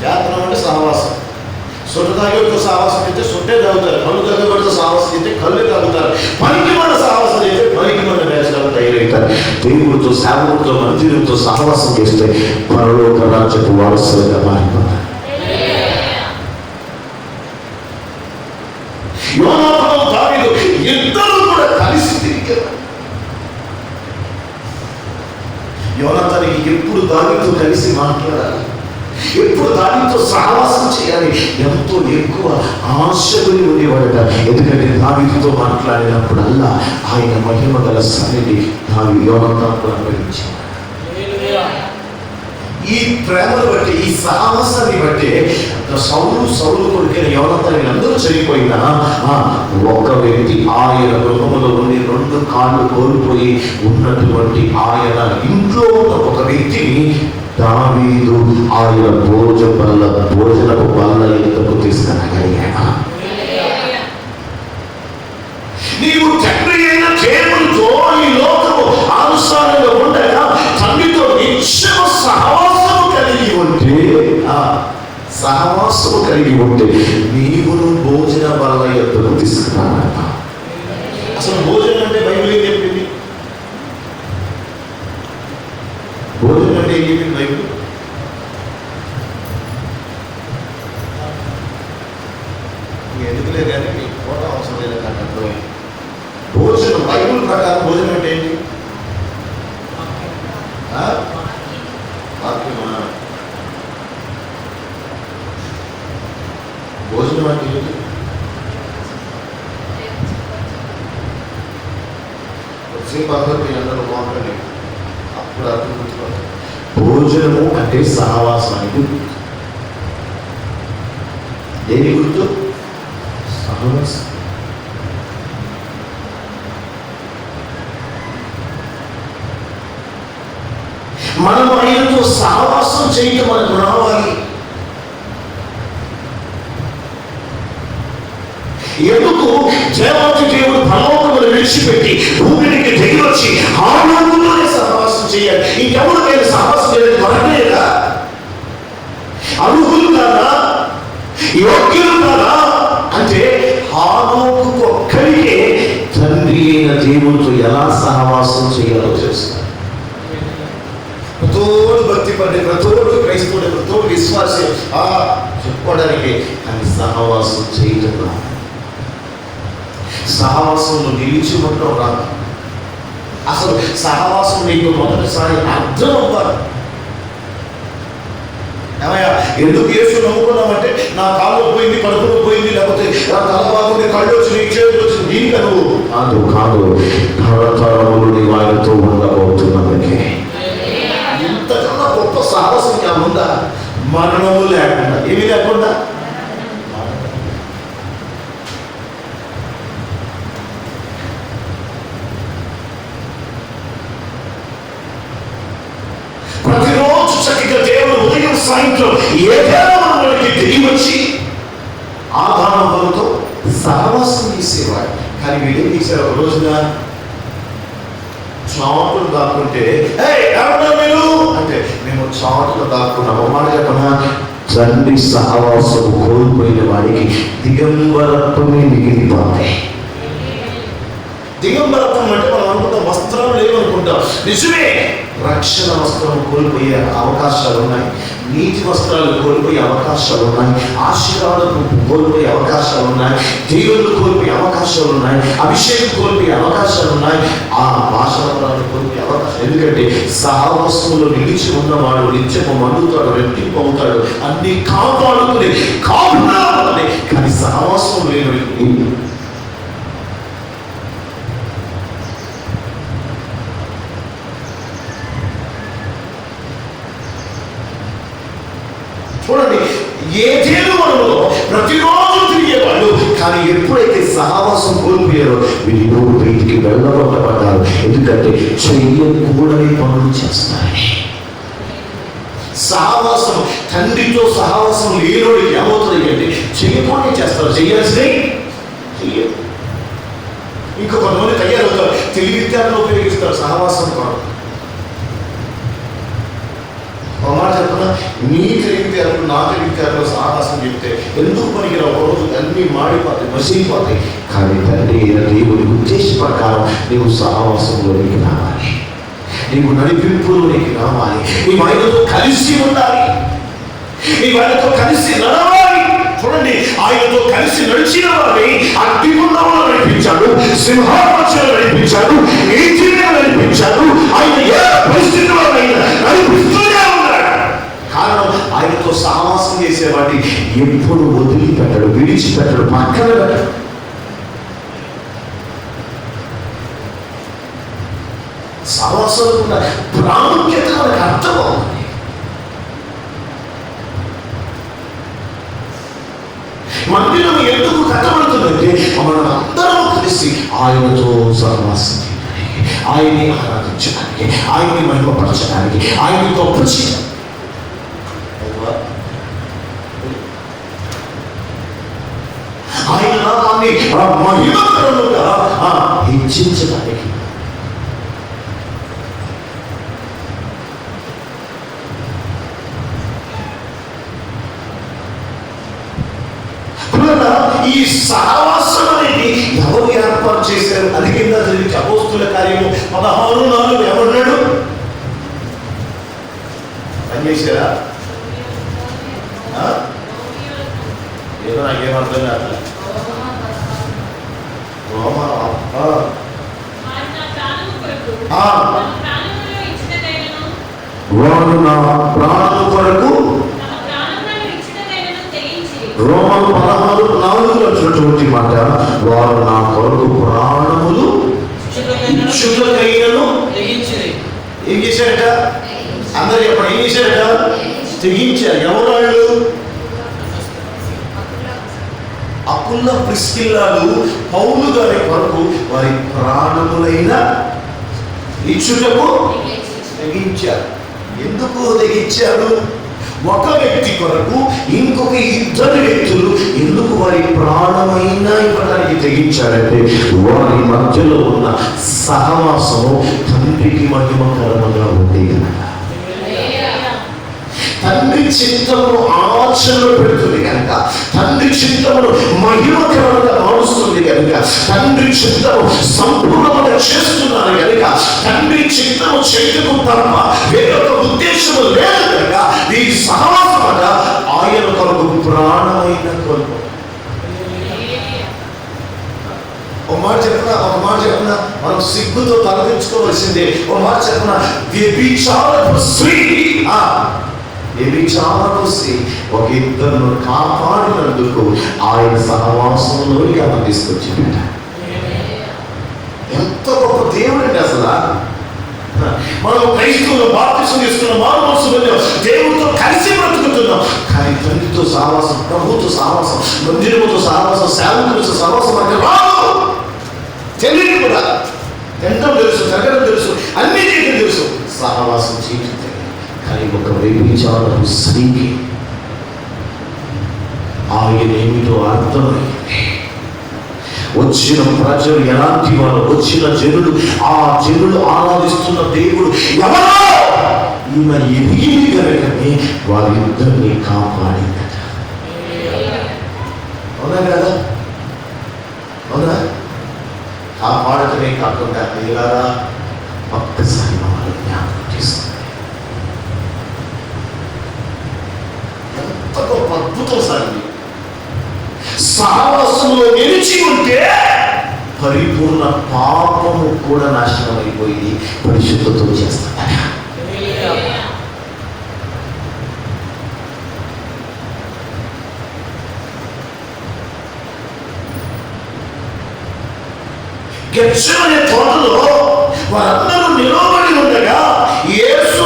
జాతనం అంటే సహవాసం. సొట్టు తాగేతో సహవాసం అయితే సొట్టే తాగుతారు, కళ్ళు తాగబడితో సహవాసం అయితే కళ్ళు తాగుతారు, పనికి మన సహవాసం అయితే పనికి మన వేషాలు తయారవుతారు. దేవుడితో, సేవకుడితో, మందిరంతో సహవాసం చేస్తే పరలోక రాజ్యపు వారసులుగా మారిపోతారు. యోనాతాను, దావీదు ఇద్దరు కూడా కలిసి తిరిగారు. యోనాతానికి ఎప్పుడు దావీదుతో కలిసి మాట్లాడాలి, ఎప్పుడు దావీదుతో సహవాసం చేయాలి ఎంతో ఎక్కువ ఆశపడి ఉండేవాడట. ఎందుకంటే దావీదుతో మాట్లాడినప్పుడల్లా ఆయన మహిమ గల సన్నిధి యోనాతానుకు అనుభవించాడు. ఈ ప్రేమను బట్టి, ఈ సహవాసాన్ని బట్టి సౌలు కొడుకైన యోనాతాను అందరూ చనిపోయినా ఒక వ్యక్తి ఆయన గృహములో ఉండి 2 కాళ్ళు కోల్పోయి ఉన్నటువంటి ఆయన ఇంట్లో ఉన్న ఒక వ్యక్తిని దావీదు ఆయన భోజనపు బల్ల ఎంతకు తీసుకురాగలిగాడు. నీవు తండ్రి అయిన దేవునితో ఈ లోకము అనుసారంగా ఉండగా తండ్రితో నిత్యమ సహవాసము కలిగి ఉంటే నీవును భోజన బల్ల ఎంతకు తీసుకురాగలవా? అసలు భోజనం అంటే బైబిల్ ఏం చెప్పింది? భోజనం అంటే ఏం చెప్పింది బైబిల్? ఎందుకులే కానీ మీకు ఫోటో అవసరం లేదు నాకు అర్థమైంది. భోజనం బైబిల్ ప్రకారం భోజనం అంటే ఏంటి? వాక్యమా? భోజనం అంటే ఏంటి? సేపు అందరూ మీ అందరూ మాట్లాడి అప్పుడు అర్థం గుర్తుకోండి. భోజనము అంటే సహవాసానికి దేని గుర్తు? సహవాసం. మనం ఆయనతో సహవాసం చేయటం మనకు రావాలి. ఎందుకు దేవాతి దేవుడు పరలోకమును విడిచిపెట్టి భూమికి దిగి వచ్చి హానోకుతోనే సహవాసం చేయాలి? ఇంకెవరు నేను సహవాసం చేయలేదు మనలేదా? అర్హులు కాదా? యోగ్యులు కాదా? అంటే హానోకు ఒక్కరికే తండ్రి అయిన దేవుడితో ఎలా సహవాసం చేయాలో తెలుసు. ప్రతోడు భక్తి పడి, ప్రతోడు క్రైస్తవుడు, ప్రతోడు విశ్వాస చెప్పుకోవడానికి, కానీ సహవాసం చేయటం రా. సహవాసంలో నిలిచి ఉండటం రా. అసలు సహవాసం నీకు మొదటిసారి అర్థం అవ్వాలి. ఏమయ్యా ఎందుకు యేసు నమ్ముకున్నామంటే నా కాళ్ళు పోయింది, కడుపులో పోయింది, లేకపోతే నా తల బాగుంది, కళ్ళు వచ్చినాయి, చేతులు వచ్చింది, దీనిక నువ్వు కాదు కాదు తరతరములు నీ వారితో ఉండబోతున్నది. ఇంతకన్నా గొప్ప సాహసం ఏముందా? మరణము లేకుండా, ఏమి లేకుండా. ప్రతిరోజు చక్కగా దేవుడు ఉదయం సాయంత్రం ఏదైనా మనకి తిరిగి వచ్చి ఆధారములతో సహవాసం చేసేవాడు. కానీ వీళ్ళేం చేశారు? ఒక రోజున చాటులు దాక్కుంటే మీరు అంటే మేము చాటులు దాక్కున్నాము. మాట చెప్పనా? తండ్రి సహవాసం కోల్పోయిన వాడికి దిగంబరత్వమే మిగిలిపోతాయి. దిగంబరత్వం అంటే మనం అనుకుంటాం వస్త్రం లేవనుకుంటాం. నిజమే, రక్షణ వస్త్రం కోల్పోయే అవకాశాలు ఉన్నాయి, నీతి వస్త్రాలు కోల్పోయే అవకాశాలు ఉన్నాయి, ఆశీర్వాదం కోల్పోయే అవకాశాలు ఉన్నాయి, దేవుళ్ళు కోల్పోయే అవకాశాలు ఉన్నాయి, అభిషేకం కోల్పోయే అవకాశాలు ఉన్నాయి, ఆ భాషాలు కోల్పోయే అవకాశం. ఎందుకంటే సహవాసంలో నిలిచి ఉన్నవాడు నిత్యము మండుతాడు, రెట్టింపు అవుతాడు, అన్ని కాపాడుకునే కాపాడాలి. కానీ సహవాసం లేని చూడండి, ఏదేను మనలో ప్రతిరోజు తిరిగేవాళ్ళు, కానీ ఎప్పుడైతే సహవాసం కోల్పోయారో వీళ్ళు బయటికి వెళ్ళబడ్డారు. ఎందుకంటే చెయ్యకూడని పనులు చేస్తారు. సహవాసం, తండ్రితో సహవాసం లేనోడు ఏమవుతుంది అంటే చెయ్యకూడని చేస్తారు, చెయ్యాల్సినవి చెయ్యరు. ఇంకా కొంతమంది తయారవుతారు, తెలివితేటలు ఉపయోగిస్తారు సహవాసం కొరకు. మాట చెప్పిన నీ తెలివితేటలు నా తెలివితేటలు సహవాసం చెప్తే ఎందుకు పనికిరా? ఒకరోజు అన్నీ మాడిపోతాయి, మసిలిపోతాయి. కానీ తండ్రి దేవుడి ఉద్దేశ ప్రకారం నీవు సహవాసంలోనికి రావాలి, నీవు నడిపింపులోనికి రావాలి, నీ ఆయనతో కలిసి ఉండాలి, నీ ఆయనతో కలిసి నడవాలి. చూడండి, ఆయనతో కలిసి నడిచిన వారిని అగ్నిగుండంలో నడిపించాడు, సింహాసనంలో నడిపించాడు, నీతిగా నడిపించాడు. ఆయన ఏ పరిస్థితిలో నడిపిస్తూనే ఉన్నాడు. కారణం ఆయనతో సహవాసం చేసేవాడిని ఎప్పుడు వదిలిపెట్టడు, విడిచిపెట్టడు, పక్కన పెట్టడు. సహవాసం కూడా ప్రాముఖ్యత మనకు అర్థం అవుతుంది. మందిరం ఎందుకు కట్టబడుతుందంటే మనం అందరం కలిసి ఆయనతో సహవాసం చేయడానికి, ఆయన్ని ఆరాధించడానికి, ఆయన్ని మహిమపరచడానికి, ఆయన్ని గొప్ప చేయడానికి, ఆయన నామాన్ని మహిమకరముగా హెచ్చించడానికి. ఈ సహవాసం అనేది ఎవరు ఏర్పాటు చేశారు? అది కింద జరిగించి అపోస్తుల కార్యము 16:4 ఎవరున్నాడు? పనిచేశారా? ఏదో నాకేం అర్థం కాదు. వాడు నా ప్రాణం కొరకు రోమను 16:4 వచ్చినటువంటి మాట, వారు నా కొరకు ప్రాణములు ఇచ్చుటకైనను ఏం చేశారట? అందరూ ఎప్పుడు ఏం చేశారట? తెగించారు. ఎవరు వాళ్ళు? అకుల ప్రిస్కిల్లాలు పౌలు గారి కొరకు వారి ప్రాణములైన ఇచ్చుటకు తెగించారు. ఎందుకు తెగించారు? ఒక వ్యక్తి కొరకు ఇంకొక ఇద్దరు వ్యక్తులు ఎందుకు వారి ప్రాణమైనా ఇవ్వడానికి తెగించారంటే వారి మధ్యలో ఉన్న సహవాసము తండ్రికి మహిమకరంగా ఉండేది. తండ్రి చిత్తమును ఆచరణలో పెడుతుంది కనుక, తండ్రి చిత్తమును మహిమకరంగా మారుస్తుంది కనుక, తండ్రి చిత్తము సంపూర్ణంగా చేస్తున్నారు కనుక, తండ్రి చిత్తము చేయటకు తప్ప వేరొక ఉద్దేశము లేదు కనుక ఈ సహవాసం ఆయన కొరకు ప్రాణమైన కొరకు. ఒక మాట చెప్పిన మనం సిగ్గుతో తలదించుకోవలసిందే. ఒక మాట చెప్పిన వ్యభిచారపు స్త్రీ ఒక ఇద్దరును కాపాడినందుకు ఆయన సహవాసంలోకి ఆమె తీసుకొచ్చిందట. ఎంత గొప్ప దేవుడండి అసలు. మనం క్రైస్తవులు బాప్తిసం తీసుకున్నాం, మారుమనసు పొందాం, దేవుడితో కలిసి బ్రతుకుతున్నాం. కానీ తండ్రితో సహవాసం, ప్రభుతో సహవాసం, మందిరముతో సహవాసం, సేవకులతో సహవాసం అంటే రాదు. తెలియదు కూడా. తినడం తెలుసు, తిరగడం తెలుసు, అన్ని చేయడం తెలుసు, సహవాసం చేయడం. కానీ ఒక వ్యభిచారపు స్త్రీకి ఆయన ఏమిటో అర్థమైంది. వచ్చిన ప్రజలు ఎలాంటి వారు, వచ్చిన జనులు, ఆ జనులు ఆరాధిస్తున్న దేవుడు ఎవరో ఈమె ఎదిగింది కనుకనే వారిద్దరిని కాపాడిందట. అవునా కదా? అవునా? కాపాడటమే కాకుండా ఇలాగా ఒక్కసారి మమ్మల్ని జ్ఞాపకం చేస్తుంది. గొప్ప అద్భుతం సాగింది. సహవాసంలో నిలిచి ఉంటే పరిపూర్ణ పాపము కూడా నాశనం అయిపోయి పరిశుద్ధతో చేస్తాడట. గెత్సేమనే తోటలో వారందరూ నిలబడి ఉండగా యేసు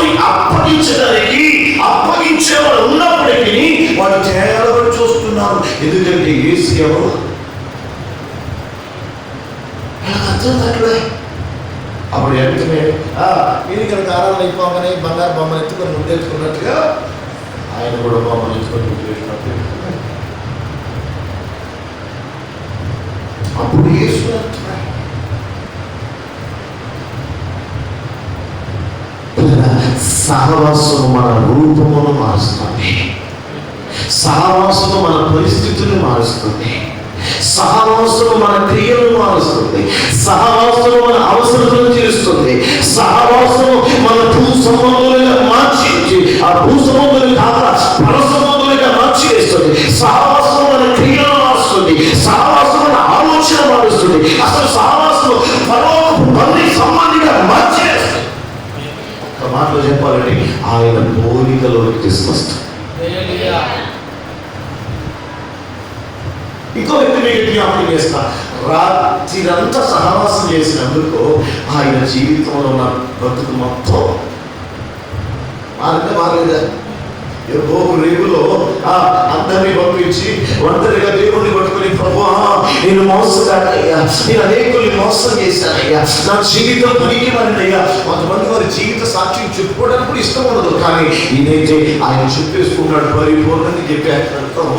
అప్పగించేవాడు ఉన్నప్పటికీ వాడు తేలబడి చూస్తున్నారు. ఎందుకంటే యేసు ఎవరు అర్థం అట్లే. అప్పుడు వెంటనే మీరు ఇక్కడ ఆరాధన అయిపోగానే బంగారు బొమ్మను ఎత్తుకొని ముందెత్తుకున్నట్టుగా ఆయన కూడా బొమ్మను ఎత్తుకొని ముందు. అప్పుడు యేసు సహవాసము మన రూపమును మారుస్తుంది, సహవాసము మన పరిస్థితులను మారుస్తుంది, సహవాసము మన క్రియలను మారుస్తుంది, సహవాసము మన అవసరతలను తీరుస్తుంది, సహవాసము మన భూ సంబంధులుగా మార్చి ఆ భూ సంబంధులు కాక పర సంబంధులుగా మార్చి వేస్తుంది, సహవాసము మన క్రియలను మారుస్తుంది, సహవాసము మన ఆలోచన మారుస్తుంది, అసలు సహవాసము పరలోకపు బంధి సంబంధిగా మార్చి వేస్తుంది. ఒక మాటలో చెప్పాలంటే ఆయన పోలికలోకి తీసుకొస్తాడు. ఇంకో వ్యక్తి మీకు జ్ఞాపకం చేస్తా. రాత్రిరంతా సహవాసం చేసినందుకు ఆయన జీవితంలో ఉన్న బ్రతుకు మొత్తం మారలేదా? రేపులో అందరినీ పంపించి ఒంటరిగా దేవుడిని పట్టుకుని, ప్రభు నేను మోసగాడయ్యా, నేను అనేకుల్ని మోసం చేశానయ్యా, నా జీవితం పనికి మారినయ్యా. కొంతమంది వారి జీవిత సాక్ష్యం చెప్పుకోవడానికి కూడా ఇష్టం ఉండదు. కానీ నేనైతే ఆయన చెప్పేసుకున్నాడు, పరిపూర్ణంగా చెప్పాను, ప్రభు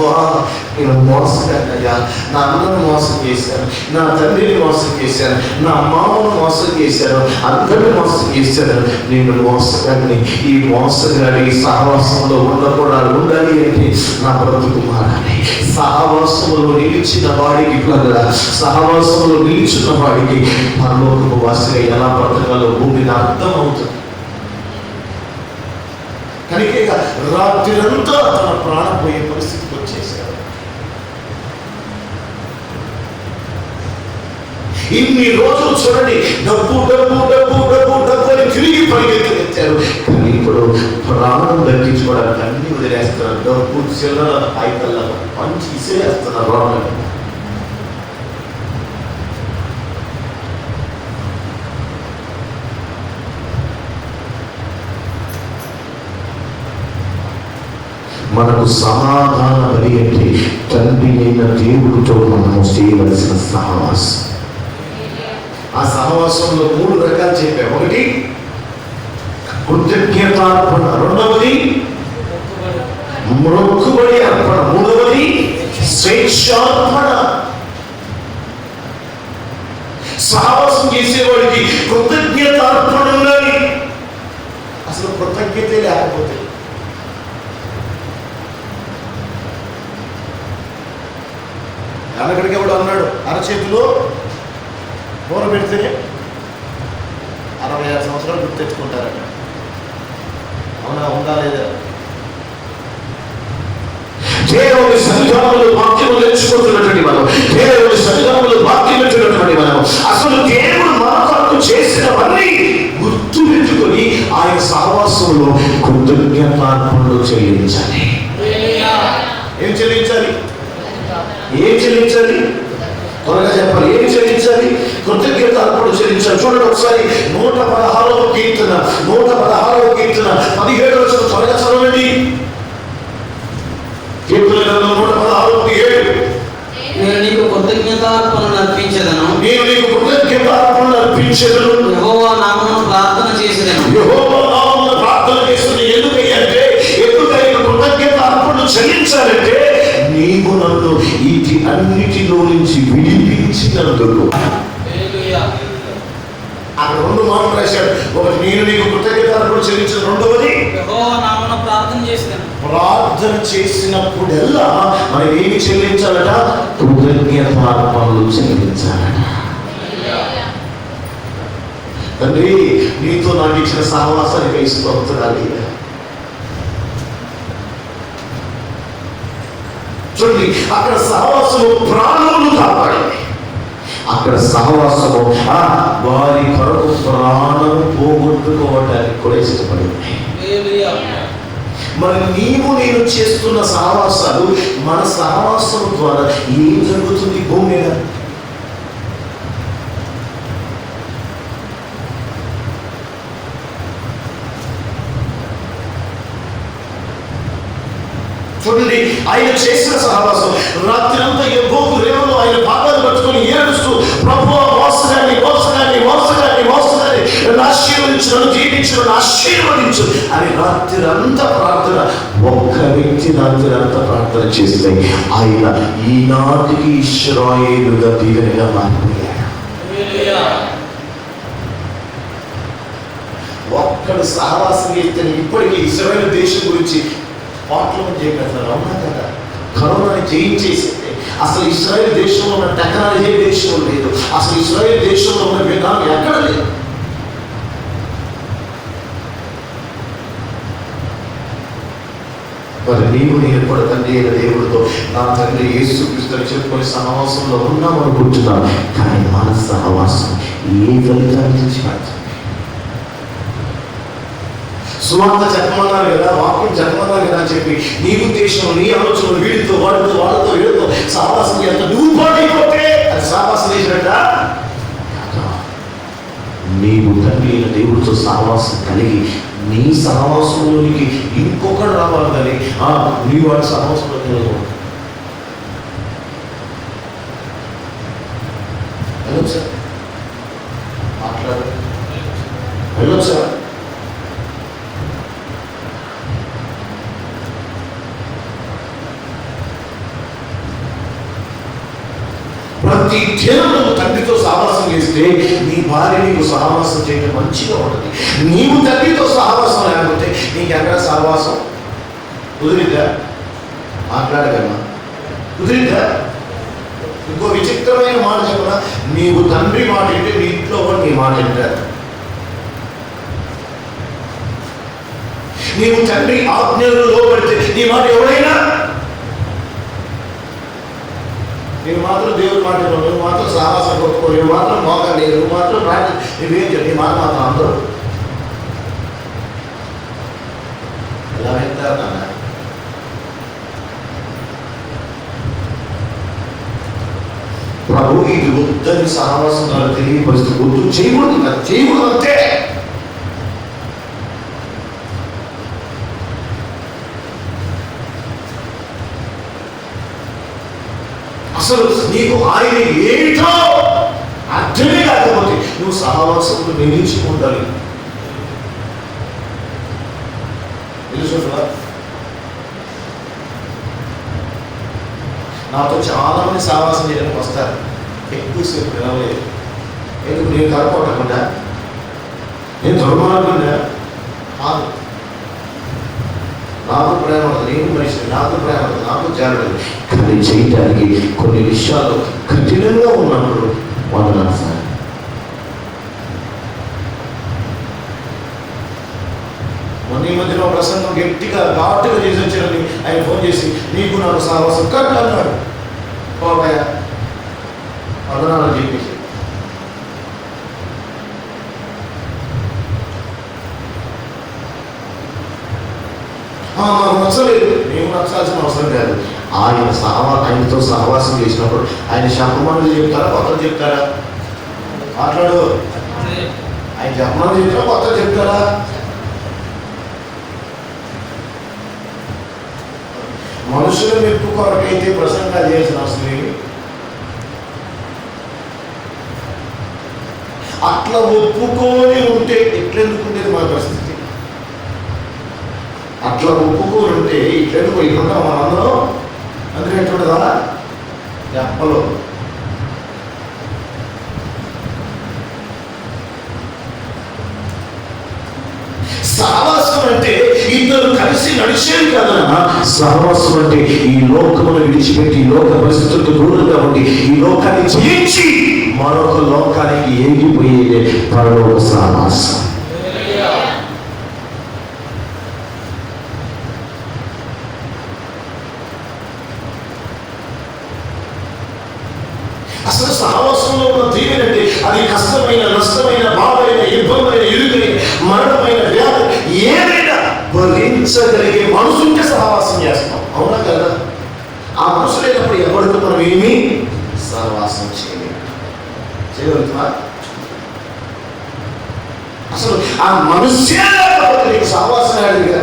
నేను మోసగాడయ్యా, నా అన్నను మోసం చేశాను, నా తండ్రిని మోసం చేశాను, నా అమ్మను మోసం చేశాను, అందరిని మోసం చేశాను, నేను మోసగాడిని. ఈ మోసగాడి సహవాసంలో ఉండకూడదు. ఉండాలి అంటే నా బ్రతుకు మారాలి. సహవాసంలో నిలిచిన వాడికి సహవాసంలో నిలిచిన వాడికి పరలోకపు వాసిగా ఎలా బ్రతకాలో భూమిని అర్థం అవుతుంది. కనుక రాత్రిరంతా తన ప్రాణం పోయే పరిస్థితికి వచ్చేసాడు. ఇన్ని రోజులు చూడండి, డబ్బు డబ్బు డబ్బు డబ్బు డబ్బు అని తిరిగి పరిగెత్తారు. కానీ ఇప్పుడు ప్రాణం దక్కించుకోవడానికి అన్ని వదిలేస్తున్నారు. డబ్బు చిల్లర కాగితాల్లో పంచి ఇసేస్తున్నారు రావడం. మనకు సమాధాన బలి అంటే తండ్రి అయిన దేవుడితో మనము చేయవలసిన సహవాసం. ఆ సహవాసంలో 3 రకాలు చెప్పాము. ఒకటి కృతజ్ఞతార్పణ, రెండవది మొక్కుబడి అర్పణ. మూడవది స్వేచ్ఛార్పణ. సహవాసం చేసేవాడికి కృతజ్ఞత అర్పణ ఉండాలి. అసలు కృతజ్ఞతే లేకపోతే అన్నగడికి ఎవడు అన్నాడు, అరచేతిలో కూర పెడితేనే 66 సంవత్సరాలు గుర్తు తెచ్చుకుంటారట. అవునా? ఉందా లేదా? దేవుని సన్నిధానంలో వాక్యము నేర్చుకుంటున్నటువంటి మనం, దేవుని సన్నిధానంలో వాక్యం నేర్చుకున్నటువంటి మనం అసలు దేవుడు మన కొరకు చేసినవన్నీ గుర్తు పెట్టుకొని ఆయన సహవాసంలో కృతజ్ఞతార్పణలు చెల్లించాలి. ఏం చెల్లించాలి? ఏం చెల్లించాలి? త్వరగా చెప్పాలి. ఏం చెల్లించాలి? కృతజ్ఞత అర్పణ చెల్లించాలి. చూడండి ఒకసారి 116వ కీర్తన 17వ వచనం త్వరగా చదవండి. కీర్తన గ్రంథం 116:7. నేను నీకు కృతజ్ఞతార్పణలు అర్పించెదను. నేను నీకు కృతజ్ఞతార్పణలు అర్పించెదను. యెహోవా నామమున ప్రార్థన చేసేదను. యెహోవా నామమున ప్రార్థన చేసేది ఎందుకంటే కృతజ్ఞతార్పణలు చెల్లించాలంటే నీవు నన్ను వీటి అన్నిటిలో నుంచి విడిపించినందుకు. అక్కడ 2 మాటలు రాశాడు. ఒకటి నేను నీకు కృతజ్ఞతార్పణలు చెల్లించిన, రెండవది యెహోవా నామమున ప్రార్థన చేసేదను. ప్రార్థన చేసినప్పుడల్లా మనం ఏమి చెల్లించాలట? కృతజ్ఞతార్పణలు చెల్లించాలట. తండ్రి, నీతో నాకు ఇచ్చిన సహవాసానికి స్తోత్రాలు. చూడండి, అక్కడ సహవాసము ప్రాణములు కాపాడింది. అక్కడ సహవాసము వారి కొరకు ప్రాణము పోగొట్టుకోవడానికి కూడా ఇష్టపడింది. మరి నీవు నేను చేస్తున్న సహవాసాలు, మన సహవాసం ద్వారా ఏం జరుగుతుంది భూమి మీద? చూడండి, ఆయన చేసిన సహవాసం రాత్రి అంతా యెహోవా రేవులో ఆయన పాదాలు పట్టుకొని ఏడుస్తూ, ప్రభువా మోసగాన్ని మోసగాన్ని మోసగాన్ని మోసగాన్ని ఆశీర్వదించు, నన్ను దీవించు, నన్ను ఆశీర్వదించు అని రాత్రి అంతా ప్రార్థన. ఒక్క వ్యక్తి రాత్రి అంతా ప్రార్థన చేస్తే ఆయన ఈనాటికి ఇశ్రాయేలుగా దీవెనగా మారిపోయాడు. ఒక్కడు సహవాసం చేస్తే ఇప్పటికీ ఇశ్రాయేలు దేశం గురించి పాటలు చేయగలుగుతారు. అవునా కదా? కరోనాని జయించేసింది. అసలు ఇశ్రాయేల్ దేశంలో ఉన్న టెక్నాలజీ ఏ దేశంలో లేదు. అసలు ఇశ్రాయేల్ దేశంలో ఉన్న విధానం ఎక్కడ లేదు. మరి నీవు నేను కూడా తండ్రి అయిన దేవుడితో నా తండ్రి యేసుక్రీస్తుని చెప్పుకొని సహవాసంలో ఉన్నామనుకుంటున్నాను. కానీ మన సహవాసం ఏ ఫలితాన్ని తెచ్చిపెడుతుంది? సువార్త చెప్పమన్నారు కదా, వాక్యం చెప్పమన్నారు కదా అని చెప్పి నీ ఉద్దేశం, నీ ఆలోచనలు వీడితో వాళ్ళతో వీడితో సహవాసం చేస్తా నువ్వు పాడైపోతే అది సహవాసం చేసినట్ట. నీవు తండ్రి అయిన దేవుడితో సహవాసం కలిగి నీ సహవాసంలోనికి ఇంకొకడు రావాలి కానీ నీ వాడి సహవాసంలో వెళ్ళకూడదు. వెళ్ళొచ్చా? మాట్లాడు. వెళ్ళొచ్చా? ప్రతి దినం తండ్రితో సహవాసం చేస్తే నీ భార్య నీకు సహవాసం చేయడం మంచిగా ఉంటుంది. నీవు తండ్రితో సహవాసం లేకపోతే నీకు ఎక్కడ సహవాసం కుదిరిందా? మాట్లాడగలమా? కుదిరిందా? ఇంకో విచిత్రమైన మాట చెప్పనా? నీవు తండ్రి మాట అంటే నీ ఇంట్లో కూడా నీ మాట వింటారు. నీవు తండ్రి ఆజ్ఞలు లోబడితే నీ మాట ఎవరైనా, నువ్వు మాత్రం దేవుడు మాట, నువ్వు మాత్రం సహవాసం కొట్టుకో, నువ్వు మాత్రం మోకాలి, నువ్వు మాత్రం ప్రార్థన, నువ్వేం చెప్పి నీ మాట మాత్రం అందరూ ఎలా వెళ్తారు నాన్న? ప్రభు ఇది వద్దని సహవాసం నాకు తెలియపరుస్తూ వద్దు చేయకూడదు, నాకు చేయకూడదు అంతే. అసలు నీకు ఆయన ఏమిటో అర్థమే కాకపోతే నువ్వు సహవాసంలో నిలిచిపోవాలి. తెలుసు నాతో చాలామంది సావాసం చేయడానికి వస్తారు, ఎక్కువసేపు నిలవలేదు. ఎందుకు? నేను కలపకుండా, నేను దుర్మార్గుండా కాదు. నాకు ప్రేమ ఉండదు, నేను మనిషి, నాకు ప్రేమ ఉండదు, నాకు చేరలేదు. కానీ చేయటానికి కొన్ని విషయాలు కఠినంగా ఉన్నప్పుడు వందనాలు సార్. మొన్న ఈ మధ్యలో ప్రసంగం గట్టిగా ఘాటుగా చేసి వచ్చారని ఆయన ఫోన్ చేసి, నీకు నాకు సాహసం కట్ అన్నాడు. బాబాయ్ వందనాలు చెప్పేసి మాకు నచ్చలేదు. మేము నచ్చాల్సిన అవసరం కాదు. ఆయనతో సహవాసం చేసినప్పుడు ఆయన శాపమానులు చెప్తారా, కొత్తలు చెప్తారా? మాట్లాడు. ఆయన శాపమానులు చెప్తారా, కొత్తలు చెప్తారా? మనుషుల మెప్పు కొరకైతే ప్రసంగాలు చేయాల్సిన అవసరం ఏమి? అట్లా ఒప్పుకొని ఉంటే ఎట్లెందుకు ఉండేది మన పరిస్థితి? అట్లా ఒప్పుకొని ఉంటే ఇట్లెందుకు ఇట్లుంటాం మనందరం? అందుకే ఎట్లుంటుందా చెప్పలో. సహవాసం అంటే ఇద్దరు కలిసి నడిచేది కదన్నా. సహవాసం అంటే ఈ లోకమును విడిచిపెట్టి, ఈ లోక పరిస్థితులకు దూరంగా ఉండి, ఈ లోకాన్ని జయించి మరొక లోకానికి ఎగిపోయేదే పరలోక సహవాసం. అసలు సహవాసంలో ఉన్న దీవెనంటే అది కష్టమైన, నష్టమైన, బాధైన, ఇబ్బందైన, ఇరుకైన, మరణమైన, వ్యాధి ఏదైనా భరించగలిగే మనసుంటే సహవాసం చేస్తాం. అవునా కదా? ఆ మనసు లేనప్పుడు ఎవరితో మనం ఏమీ సహవాసం చేయగలుగుతున్నా? అసలు ఆ మనసే లేకపోతే నీకు సహవాసం అడిగా.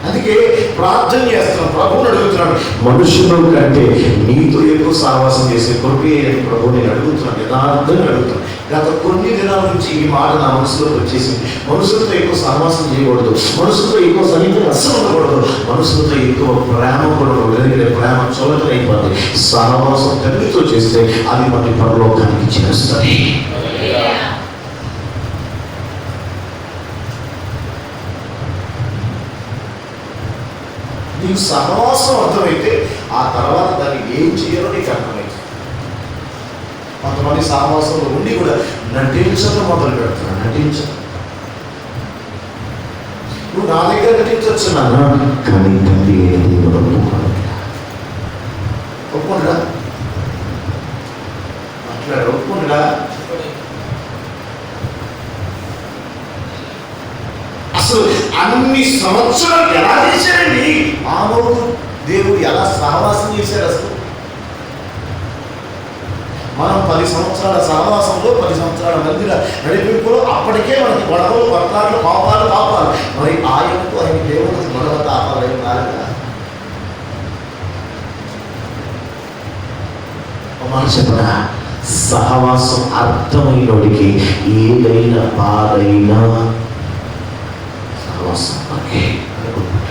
అందుకే ప్రార్థన చేస్తున్నాను, ప్రభువుని అడుగుతున్నాను, మనుషుల కంటే నీతో ఎక్కువ సహవాసం చేసే కొరకే ప్రభు నేను అడుగుతున్నాను, యథార్థంగా అడుగుతున్నాను. గత కొన్ని దినాల నుంచి ఈ మాట నా మనసులోకి వచ్చేసింది. మనుషులతో ఎక్కువ సహవాసం చేయకూడదు, మనుషులతో ఎక్కువ సమీపంగా అస్సలు ఉండకూడదు, మనుషులతో ఎక్కువ ప్రేమ కూడా ఉండదు. ప్రేమ చొలకనైపోతుంది. సహవాసం తండ్రితో చేస్తే అది మన పరలోకానికి చేస్తుంది. నీకు సహవాసం అర్థమైతే ఆ తర్వాత దాన్ని ఏం చేయాలో నీకు అర్థమైంది. కొంతమంది సహవాసంలో ఉండి కూడా నటించడం మొదలు పెడుతున్నాను. నటించడం, నువ్వు నా దగ్గర నటించవచ్చు నాన్న, కానీ తండ్రి ఒప్పుకుంటా మాట్లాడు, ఒప్పుకుంటా. అసలు అన్ని సంవత్సరాలు ఎలా చేశాడండి మానవుడు? దేవుడు ఎలా సహవాసం చేశాడు? అసలు మనం 10 సంవత్సరాల సహవాసంలో, 10 సంవత్సరాల మందిర నడిపింపులో అప్పటికే మనకి గొడవలు, పట్లాట్లు, పాపాలు. మరి ఆయనకు, ఆయన దేవుడికి గొడవ తాపాలు ఏం కాదు. చెప్పిన సహవాసం అర్థమైనోడికి ఏదైనా బాధైనా సహవాసం మనకి అనుకుంటాడు.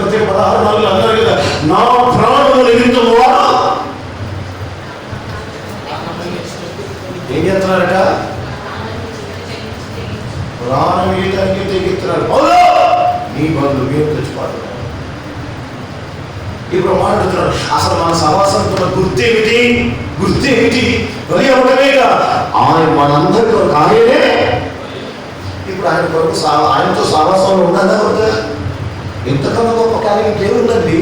ప్రత్యేక 16:4 అన్నారు కదా, నా ప్రాణములు ఎదుగుతున్నవాడు ఏం చేస్తున్నారట? ప్రాణం ఏదానికి తెగిస్తున్నారు. నీ బంధువు మీరు తెచ్చిపోతున్నారు. ఇప్పుడు మాట్లాడుతున్నాడు, అసలు మన సహవాసంతో గుర్తేమిటి? బలి అవ్వటమేగా. ఆయన మనందరికీ ఆయనే. ఇప్పుడు ఆయన కొరకు ఆయనతో సహవాసంలో ఉండాలా వద్దా? ఎంతకన్నా గొప్ప కార్యం ఇంకేముందండి?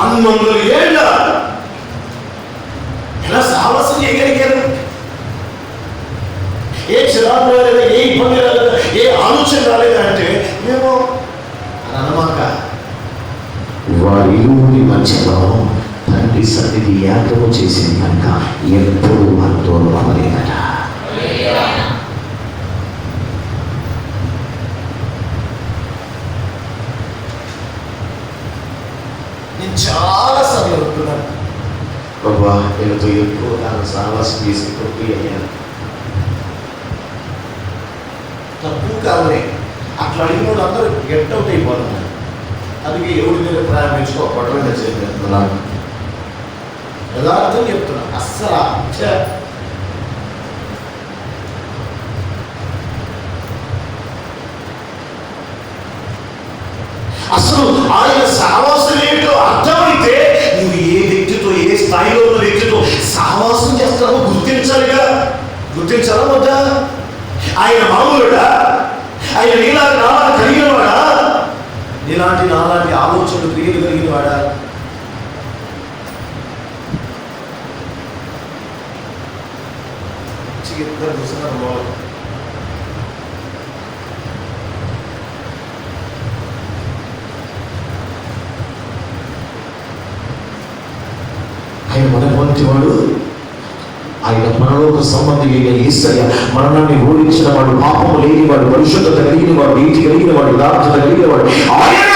అన్నొందల ఏళ్ళ ఎలా సహవాసం చేయగలిగారు? ఏ చిరాకు రాలేదా, ఏ ఇబ్బంది రాలేదా, ఏ ఆలోచన రాలేదా అంటే మేము అన్నమాట. వారి మధ్యలో తండ్రి సన్నిధి యాగము చేసింది కనుక ఎప్పుడు వారితో అవ్వలేదట. నేను చాలాసార్లు అనుకున్నాను, బాబా వీళ్ళతో ఎక్కువ కాలం సహవాసం చేసి తప్పు అయ్యాను. తప్పు కాలనే అట్లా అడిగిన వాళ్ళు అందరూ గెట్ అవుట్ అయిపోతున్నారు. అందుకే ఎవరి మీద ప్రారంభించుకోకపోవడం చెప్తున్నాను. యథార్థం చెప్తున్నా. అసలు ఆయన సహవాసం ఏమిటో అర్థమైతే నువ్వు ఏ వ్యక్తితో, ఏ స్థాయిలో ఉన్న వ్యక్తితో సహవాసం చేస్తావో గుర్తించాలిగా. గుర్తించాలా వద్దా? ఆయన మామూలుడా? ఆయన నీలాంటి నాలా కలిగిన వాడా? నీలాంటి నాలాంటి ఆలోచనలు క్రియలు కలిగిన వాడా? ఇద్దరు చూస్తున్నారు బాగు. ఆయన మన వంటి వాడు, ఆయన మనలోక సంబంధి అయిన యేసయ్య మరణాన్ని ఓడించిన వాడు, పాపము లేని వాడు, పరిశుద్ధత కలిగిన వాడు, నీతి కలిగిన వాడు, యథార్థత కలిగిన వాడు. ఆయన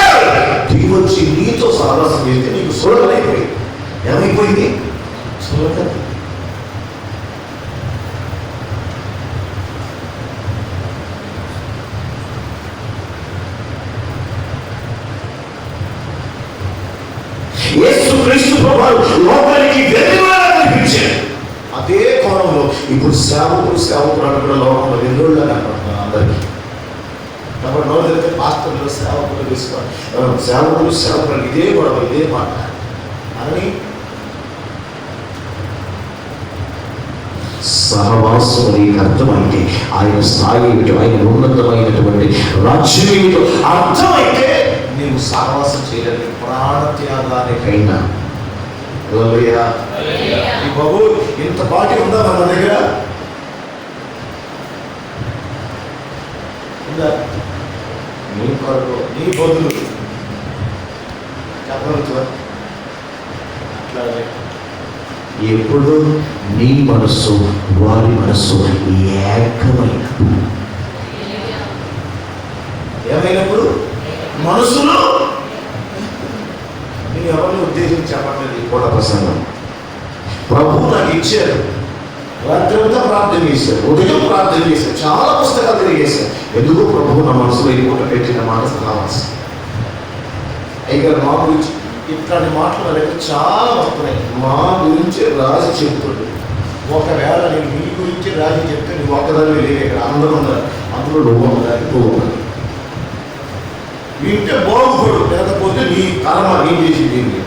తిరిగి వచ్చి నీతో సహవాసం చేస్తే నీకు సులభమైపోయింది. ఏమైపోయింది? సులభం. యేసుక్రీస్తు ప్రభువు లోకానికి వెలుగుగా కనిపించాడు. అదే కోణంలో ఇప్పుడు సేవకులు అని కూడా లోకంలో వెలుగులా కనపడుతున్నారు అందరికీ. కాబట్టి నోరు తెలిస్తే పాస్టర్లు సేవకులు ఇదే గొడవ, ఇదే మాట అని. సహవాసం అనేది అర్థమైతే ఆయన స్థాయి ఏమిటో, ఆయన ఉన్నతమైనటువంటి రాజ్యం ఏమిటో అర్థమైతే నీవు సహవాసం చేయడానికి ప్రాణత్యాగానికైనా. ఈ బాబు ఇంత పార్టీ ఉందా మన దగ్గర? ఉందా? నీ కొరకు, నీ బదులు చెప్పగలుగుతా? అట్లాగే ఎప్పుడు నీ మనస్సు వారి మనస్సు ఏకమైనప్పుడు, ఏమైనప్పుడు మనసులో నేను ఎవరిని ఉద్దేశించి చెప్పట్లేదు. కూడా ప్రసంగం ప్రభువు నాకు ఇచ్చారు. రాత్రంతా ప్రార్థన చేశారు, ఉదయం ప్రార్థన చేశారు, చాలా పుస్తకాలు తిరిగేశారు. ఎందుకు? ప్రభువు నా మనసులో ఈ పూట పెట్టిన మాట కావాల్సి. అయితే మా గురించి ఇట్లాంటి మాటలు అనేది చాలా వస్తున్నాయి. మా గురించి రాసి చెప్తుంది. ఒకవేళ నేను మీ గురించి రాసి చెప్తే నువ్వు ఒక్కదాన్ని లేదు, ఇక్కడ అందరూ ఉన్నారు. అందులో నువ్వు ఒకదాన్ని, నువ్వు ఒకదాన్ని వింటే బాగుపడు, లేకపోతే నీ కర్మ ఏం చేసింది.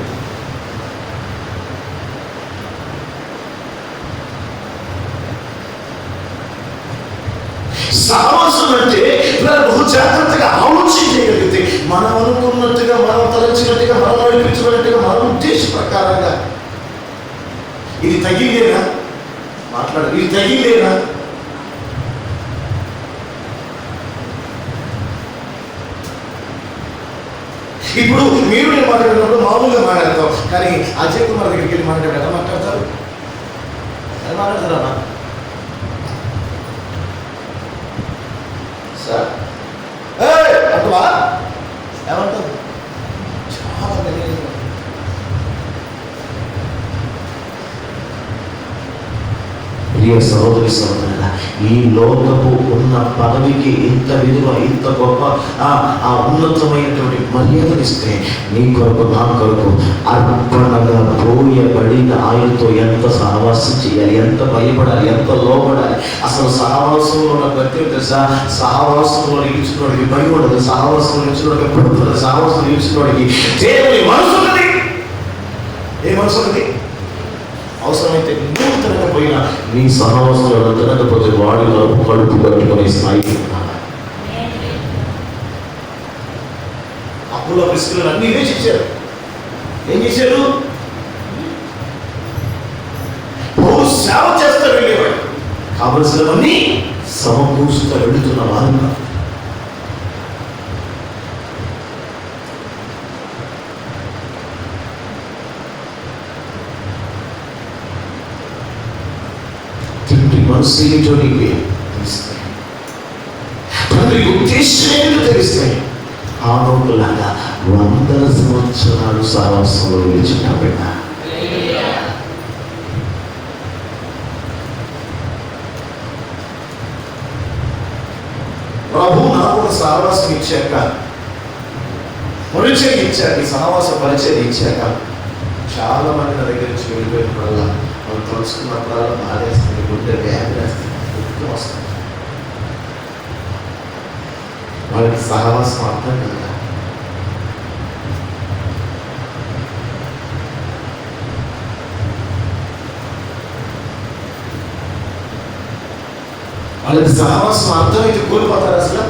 సహవాసం అంటే బహు జాగ్రత్తగా ఆలోచన చేయగలిగితే మనం అనుకున్నట్టుగా, మనం తలచినట్టుగా, మనం నడిపించినట్టుగా, మన ఉద్దేశ ప్రకారంగా ఇది తగిలేనా మాట్లాడాలి, ఇది తగిలేనా? ఇప్పుడు మీరు నేను మాట్లాడినప్పుడు మామూలుగా మాట్లాడతాం, కానీ అజయ్ కుమార్ దగ్గరికి వెళ్ళి మాట్లాడారు. ఎలా మాట్లాడతారు? ఎలా మాట్లాడతారా? సార్ అట్లా ఏమంటారు? చాలా ప్రియ సహోదరి సహోదరుల, ఈ లోకపు ఉన్న పదవికి ఇంత విలువ, ఇంత గొప్ప ఆ ఉన్నతమైనటువంటి మర్యాదలు ఇస్తే నీ కొరకు, నా కొరకు అర్పణగా పోయబడిన ఆయనతో ఎంత సహవాసం చేయాలి, ఎంత భయపడాలి, ఎంత లోపడాలి. అసలు సహవాసంలో ఉన్న ప్రతి తెలుసా? సహవాసంలో నిలిచినోడికి భయం ఉండదు, సహవాసంలో నిలిచినోడికి పడుతుంది, సహవాసం నిలిచినోడికి దేవుని మనసు ఉన్నది. ఏ మనసు ఉన్నది? అవసరమైతే నువ్వు తినకపోయినా నీ సహవాసంలో తినకపోతే వాడి కడుపు కట్టుకునే స్థాయికి ఉన్నాను. అప్పుల పిసుకులు అన్నీ ఇవే చేశారు. ఏం చేశారు? సేవ చేస్తూ వెళ్ళేవాడు, కావలసినవన్నీ సమకూరుస్తూ వెళుతున్న వారు. మనసు ఏమిటో నీకు తెలుస్తాయి, తండ్రి ఉద్దేశం ఏమిటో తెలుస్తాయి. ఆ నోటులాగా వందల సంవత్సరాలు సహవాసంలో నిలిచిన బిడ్డ. ప్రభు నాకు ఒక సహవాసం ఇచ్చాక, పరిచయం ఇచ్చాక, ఈ సహవాస పరిచయం ఇచ్చాక చాలా మంది నా దగ్గర నుంచి వెళ్ళిపోయినప్పుడల్లా వాళ్ళు తలుచుకున్నప్పుడల్లా బాధేస్తుంది, గుండె వేస్తుంది, దుఃఖం వస్తుంది. వాళ్ళకి సహవాసం అర్థం కదా. వాళ్ళకి సహవాసం అర్థమైతే కోల్పోతారు, అసలు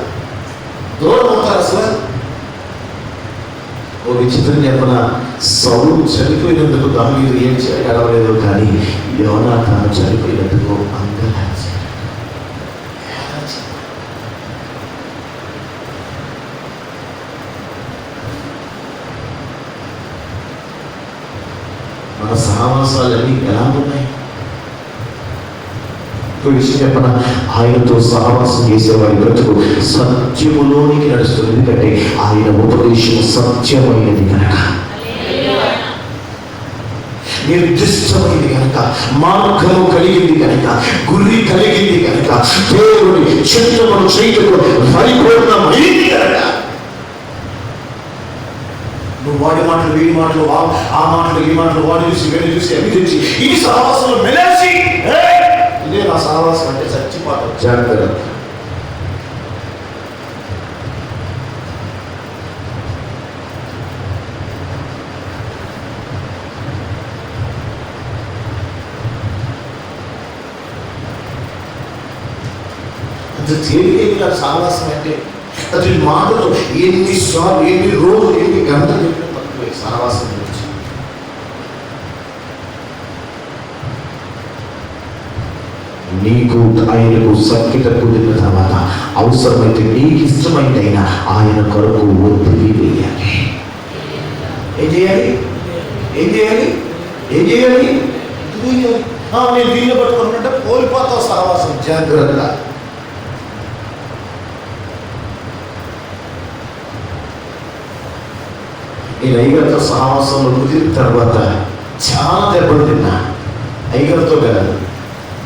దూరం అవుతారు. అసలు ఓ విచిత్రం చెప్పన, సౌలు చనిపోయినందుకు దావీదు ఏం చేయగలవలేదు, కానీ యోనాతాను చనిపోయినందుకు అంగలార్చాడు. మన సహవాసాలన్నీ ఎలా ఉన్నాయి? ఒక విషయం చెప్పన, ఆయనతో సహవాసం చేసేవారి బ్రతుకు సత్యములోనికి నడుస్తుంది. ఎందుకంటే ఆయన ఉపదేశం సత్యమైనది కనుక, నిర్దిష్టమైనది కనుక, మార్గము కలిగింది కనుక, గురి కలిగింది కనుక, దేవుని చిత్తమును చేయటకు పరిపూర్ణమైంది కనుక. నువ్వు వాడి మాటలు, వీడి మాటలు, ఆ మాటలు, ఈ మాటలు, వాడి చూసి వీడి చూసి అవి చూసి ఈ సహవాసంలో మెలేసి, ఇదే నా సహవాసం అంటే చచ్చిపోతాం. జాగ్రత్త. అంత తేలిక సహవాసం అంటే అది మాటలు ఎన్నిసార్లు, ఎన్ని రోజులు, ఎన్ని గంటలు చెప్పిన తక్కువే సహవాసం గురించి. నీకు ఆయనకు సఖ్యత కుదిరిన తర్వాత అవసరమైతే నీకు ఇష్టమైందైనా ఆయన కొరకు ఒత్తిడి వేయాలి. ఏం చేయాలి? ఏం చేయాలి? ఏం చేయాలి? నేను దీన్ని పట్టుకున్నట్టే కోల్పోతావు సహవాసం. జాగ్రత్త. నేను అయ్యగారితో సహవాసంలో కుదిరిన తర్వాత చాలా దెబ్బలు తిన్నా. అయ్యగారితో కాదు,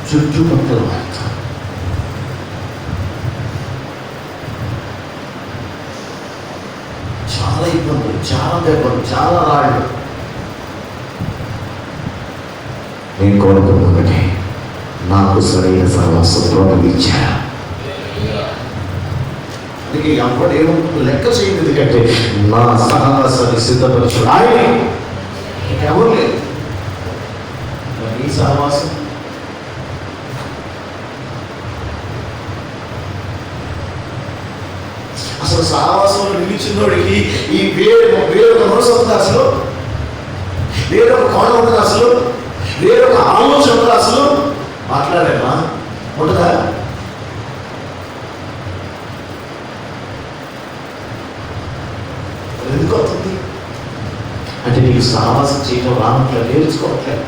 చుట్టుపక్కల వారితో. చాలా ఇబ్బందులు, చాలా దెబ్బలు, చాలా రాళ్ళు. నేను కోరుకున్నది నాకు సరైన సహవాసం ప్రభు ఇచ్చారు. అందుకే అప్పుడు ఏమో లెక్క చేయండి, ఎందుకంటే నా సహవాసాన్ని సిద్ధపరచు ఆయనే, ఎవరు లేదు. ఈ సహవాసం అసలు సహవాసంలో నిలిచినోడికి ఈ వేరొక మనసు ఉంటుంది, అసలు వేరొక కోణం ఉంటుంది, అసలు వేరొక ఆలోచన ఉంటుంది. అసలు మాట్లాడేమా ఉంటుందా? ఎందుకు అవుతుంది అంటే నీకు సహవాసం చేయడం రావట్లేదు, నేర్చుకోవట్లేదు.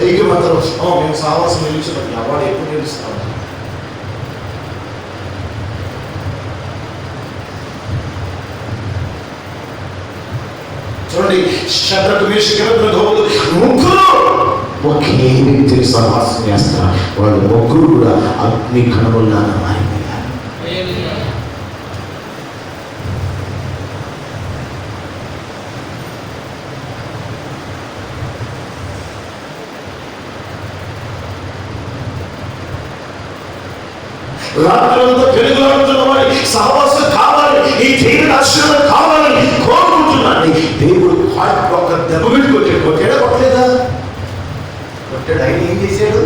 అయితే మాత్రం మేము సహవాసం నిలిచినప్పుడు అవాడు ఎప్పుడు నేర్చుతాం. చూడండి, శద్రకు, మేషకు, అబేద్నెగోలు ముగ్గురు ఒకే వ్యక్తిని సహవాసం చేస్తారు. వాళ్ళు ముగ్గురు కూడా అగ్ని కణముల్లాగా మారిపోయారు. రాత్రులంతా పెరుగులాడుతున్న వాడి సహవాసం కావాలి, ఈ దేవుని ఆశీర్వాదం కావాలని కోరుకుంటున్నాను. దేవుడు ఒక దెబ్బ పెట్టుకొచ్చాడు. కొట్టాడా? కొట్టలేదా? కొట్టాడు. ఆయన ఏం చేశాడు?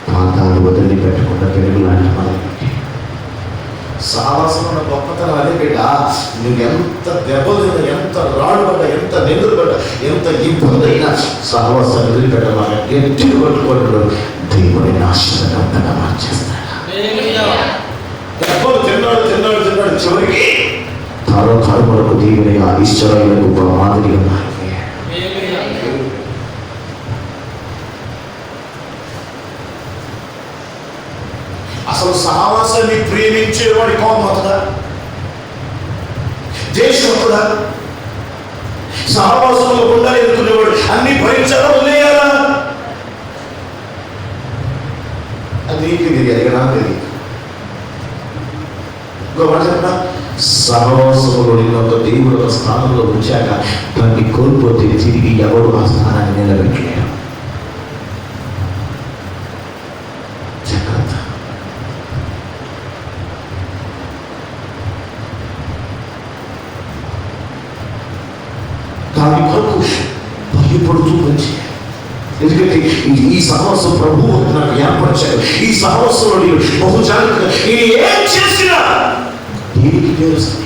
పాతాలు వదిలి పెట్టకుండా పెరుగులాంటి మనకి సహవాసం ఉన్న గొప్పతనం అదే బిడ్డ. నువ్వు ఎంత దెబ్బలు తిన్నా, ఎంత రాళ్ళు పడ్డా, ఎంత నెందులు పడ్డా, ఎంత ఇబ్బంది అయినా సహవాసాన్ని వదిలిపెట్టమని గట్టిగా పట్టుకోవడం దేవుని ఆశీర్వాదంగా మార్చేస్తాడు. దెబ్బలు తిన్నాడు తిన్నాడు తిన్నాడు, చివరికి తరతరములకు దేవుని ఆ ఇశ్రాయేలుకు మాదిరిగా మారిపోయాడు. అసలు సహవాసాన్ని ప్రేమించేవాడి కోపం అవుతుందా? దేశభక్తుడా? సహవాసంలో గుండా ఎదుర్కొనేవాడు అన్ని భరించాలా వదిలేయాలా? అది నీకు తెలియాలి, నాకు తెలియదు. ఇంకో మాట చెప్పిన సహవాసంలో ఒక దేవుడు ఒక స్థానంలో ఉంచాక దాన్ని కోల్పోతే తిరిగి ఎవరు ఆ స్థానాన్ని నిలబెట్టలేరు. జాగ్రత్త. దాని కొరకు భయపడుతూ మంచి. ఎందుకంటే ఈ సహవాసం ప్రభువు నాకు ఏర్పరిచాడు. ఈ సహవాసంలో నేను బహు జాగ్రత్తగా నేను ఏం చేసినా దేనికి తెలుస్తుంది.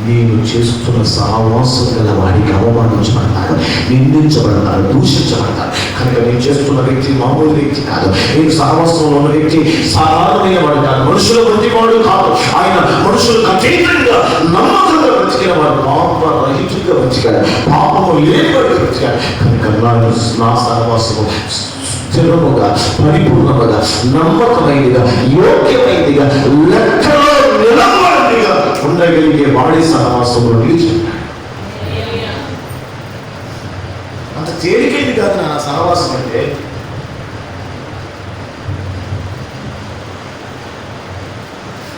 నేను చేస్తున్న సహవాసం గల వాడికి అవమానించబడతాను, నిందించబడతాను, దూషించబడతాను. కనుక నేను చేస్తున్న వ్యక్తి మామూలు వ్యక్తి కాదు. నేను సహవాసంలో ఉన్న వ్యక్తి సాధారణమైన వాడు కాదు, మనుషుల ప్రతివాడు కాదు. ఆయన మనుషులకు అతీతంగా నమ్మకంగా బ్రతికిన వాడు, పాప రహితుగా బ్రతికాడు, పాపము లేనివాడు బ్రతికాడు. కనుక నా సహవాసము స్థిరముగా, పరిపూర్ణముగా, నమ్మకమైనదిగా, యోగ్యమైనదిగా, లెక్కలో నిలబడిగా ఉండగలిగే వాడి సహవాసంలో నిలిచాడు. అంత తేలికైంది కాదు నా సహవాసం అంటే.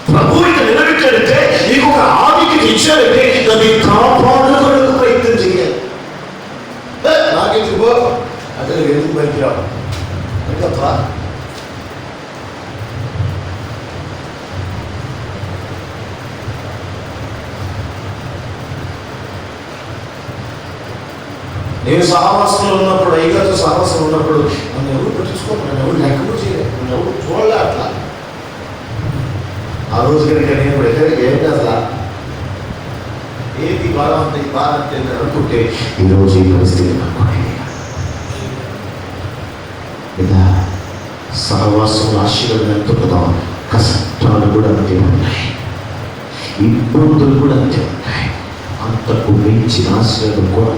ప్రభువుకి నిలబెట్టాడంటే, నీకు ఒక ఆదికి ఇచ్చాడంటే దాన్ని కాపాడుకోవడానికి ప్రయత్నం చేయాలి. నాకెందుకు అదే ఎందుకు బయటికి రావు తప్ప. నేను సహవాసంలో ఉన్నప్పుడు, అయ్యగారితో సహవాసం ఉన్నప్పుడు నన్ను ఎవరు పట్టించుకోరు, నన్ను ఎవరు లెక్క కూడా చేయలేదు, నన్ను ఎవరు చూడలే. అట్లా ఆ రోజు కనుక నేను ఎక్కడికి ఏం కదా ఏంటి బాధ అంతే బాధ అంతే అనుకుంటే ఈరోజు ఈ పరిస్థితి అనుకోండి. ఇలా సహవాసం ఆశీర్వాదం ఎంత ఉంటుందో కష్టాలు కూడా అంతే ఉన్నాయి, ఇబ్బందులు కూడా అంతే ఉంటాయి. అంతకు మించిన ఆశీర్వాదం కూడా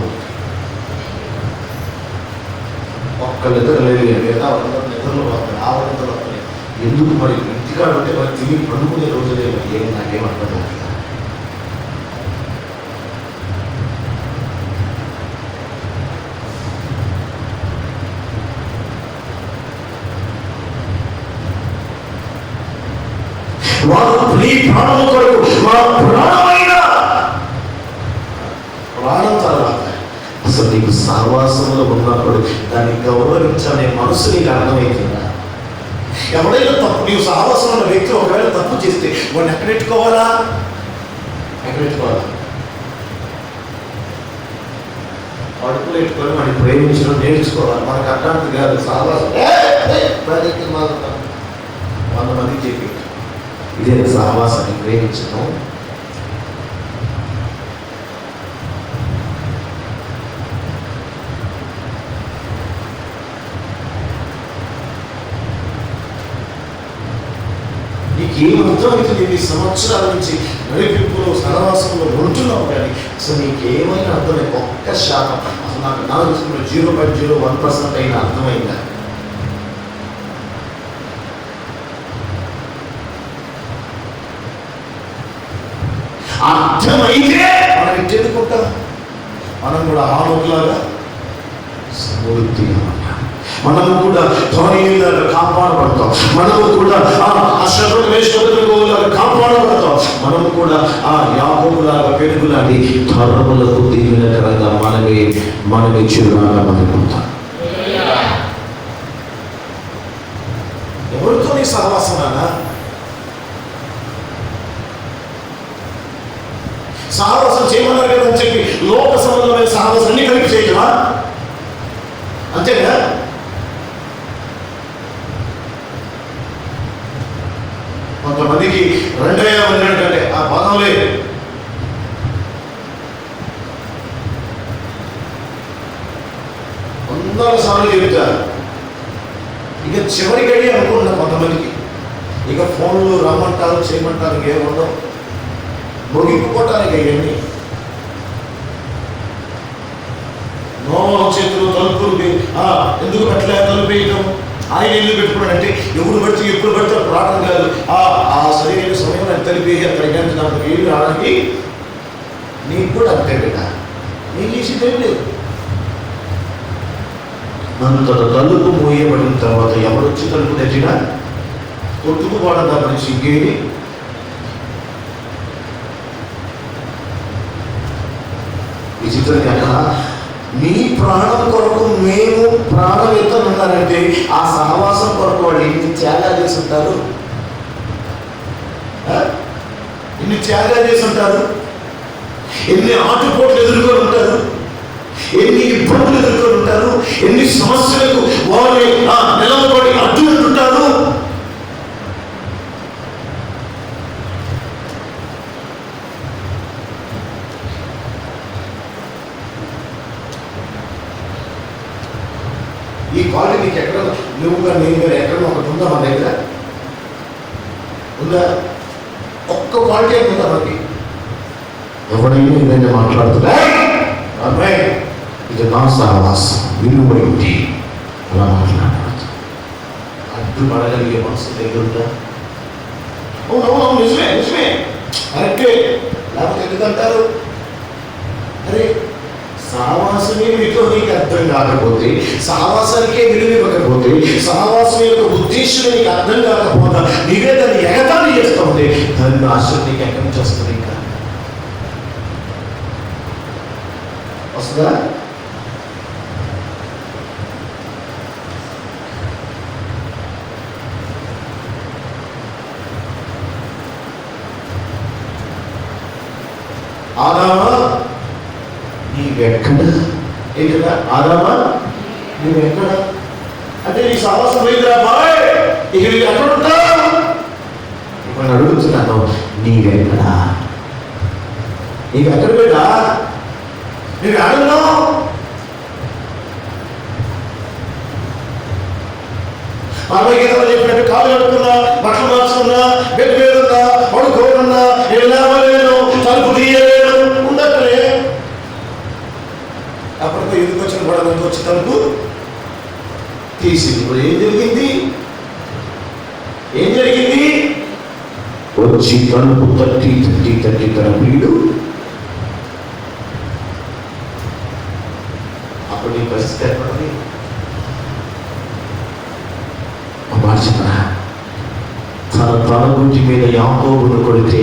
ఒక్కళ్ళిద్దరు లేదు, లేదా నిద్రలో వస్తాయి, ఆవరణలో వస్తాయి. ఎందుకు మరి ఇంటికాడ ఉంటే మరి తిరిగి పండుకునే రోజులే మరి ఏమి నాకేం అర్థం అవుతుంది. వారు నీ ప్రాణము కొరకు మా ప్రాణమైన ప్రాణం తర్వాత అసలు నీకు సహవాసంలో ఉన్నప్పుడు దాన్ని గౌరవించాలనే మనసు నీకు అర్థమవుతుందా? ఎవడైనా తప్పు, నీవు సహవాసంలో ఉన్న వ్యక్తి ఒకవేళ తప్పు చేస్తే వాడిని ఎక్కడ పెట్టుకోవాలా? అడుపులు పెట్టుకొని వాడిని ప్రేమించడం నేర్చుకోవాలి. మనకు అర్థానికి కాదు సహవాసం. 100 మందికి చెప్పి ఇదే సహవాసాన్ని ప్రేమించడం. నీకేమర్థమైతే నీ సంవత్సరాల నుంచి నడిపింపులో సహవాసంలో ఉంటున్నావు, కానీ అసలు నీకేమైనా అర్థమైంది? 1% అసలు నాకు 0.01% అయినా అర్థమైందా? అర్థమైతే మనం ఎట్టెదుకుంటాం? మనం కూడా ఆలోకులాగా సమృద్ధిగా ఉంటాం. మనము కూడా ధోనిలాగా కాపాడబడతాం. మనము కూడా ఆ శత్రులాగా కాపాడబడతాం. మనము కూడా ఆ యాకోబులాగా పెరుగులాంటి తరములకు దీవెనకరంగా మనమే చిరునాగా మనకుంటాం. ఎవరితో నీ సహవాసనానా? సహవాసం చేయమన్నారు కదా అని చెప్పి లోక సంబంధమైన సహవాసం అన్ని కలిపి చేయటమా? అంతేనా? కొంతమందికి 2 అంటే ఆ పదం లేదు. వందల సార్లు చెబుతారు. ఇక చివరికడి అనుకుంటున్నా కొంతమందికి. ఇక ఫోన్లు రమ్మంటారు, చేయమంటారు, ఇంకేముండవు. ముగింపుకోవటానికి అవన్నీ చేతులు తలుపులు ఎందుకు పెట్టలే తలుపు వేయటం, ఆయన ఎందుకు పెట్టుకున్నాడంటే ఎవరు బట్టి ఎప్పుడు పడితే రావడం కాదు. ఆ సరైన సమయంలో ఆయన తలిపి అక్కడికి దానికి ఏమి రావడానికి నీకు కూడా అంతే బిడ్డ. నేను చేసేదేం లేదు. అంతట తలుపు మూయబడిన తర్వాత ఎవరొచ్చి తలుపు తెచ్చినా కొట్టుకుపోవడం తప్ప సిగ్గేది. విచిత్రం కదా, మీ ప్రాణం కొరకు మేము ప్రాణం ఎత్తనున్నారంటే ఆ సహవాసం కొరకు వాళ్ళు ఎన్ని త్యాగాలు చేసి ఉంటారు, ఎన్ని త్యాగాలు చేసి ఉంటారు, ఎన్ని ఆటుపోట్లు ఎదుర్కొని ఉంటారు, ఎన్ని ఇబ్బందులు ఎదుర్కొని ఉంటారు, ఎన్ని సమస్యలకు వారు నిలబడి అడ్డుకుంటుంటారు. ఈ క్వాలిటీ నీకు ఎక్కడ నువ్వుగా నేను ఎక్కడ ఒకటి ఉందా మన దగ్గర? ఉందా? ఒక్క క్వాలిటీ ఉందా మనకి? ఎవడైనా ఏదైనా మాట్లాడుతున్నా అమ్మాయి ఇది నా సహవాసం విలువైంది అలా మాట్లాడదు. అడ్డుపడగలిగే మనసు దగ్గర ఉందా? అవునవును, నిజమే నిజమే, కరెక్టే. లేకపోతే ఎందుకంటారు? అరే సహవాసమే మీతో నీకు అర్థం కాకపోతే, సహవాసానికే విలువ ఇవ్వకపోతే, సహవాసం యొక్క ఉద్దేశం నీకు అర్థం కాకపోతే, నీవే దాన్ని ఎగతాళి చేస్తూ ఉంటే దాన్ని ఆశ్రయం నీకు ఎక్కడి నుంచి వస్తుంది? ఇంకా వస్తుందా? ఆదామా నీవెక్కడ? ఏంటా ఆదామా నువ్వెక్కడ అంటే నీ సహవాసం పోయిందిరా బాయ్, ఇక నీకు ఎక్కడ ఉంటావు? ఇప్పుడు అడుగుతున్నాను, నీవెక్కడా? నీకు ఎక్కడ పోయినా నీకు అడుగున్నావు? గీతలో చెప్పినట్టు కాలు కట్టుకున్నా, బట్టలు మార్చుకున్నా, బెడ్ పేరున్నా, పడుకోనున్నా, నేను లేవలేను, తలుపు తీయలేను, ఉండట్లే. అప్పటికో ఎందుకు వచ్చిన గొడవ వచ్చి తలుపు తీసింది. ఇప్పుడు ఏం జరిగింది? ఏం జరిగింది? వచ్చి తలుపు తట్టి తట్టి తట్టి తన ప్రియుడు. అప్పుడు నీ పరిస్థితి ఎక్కడుంది? తన తొడగుంటి మీద యాకోబును కొడితే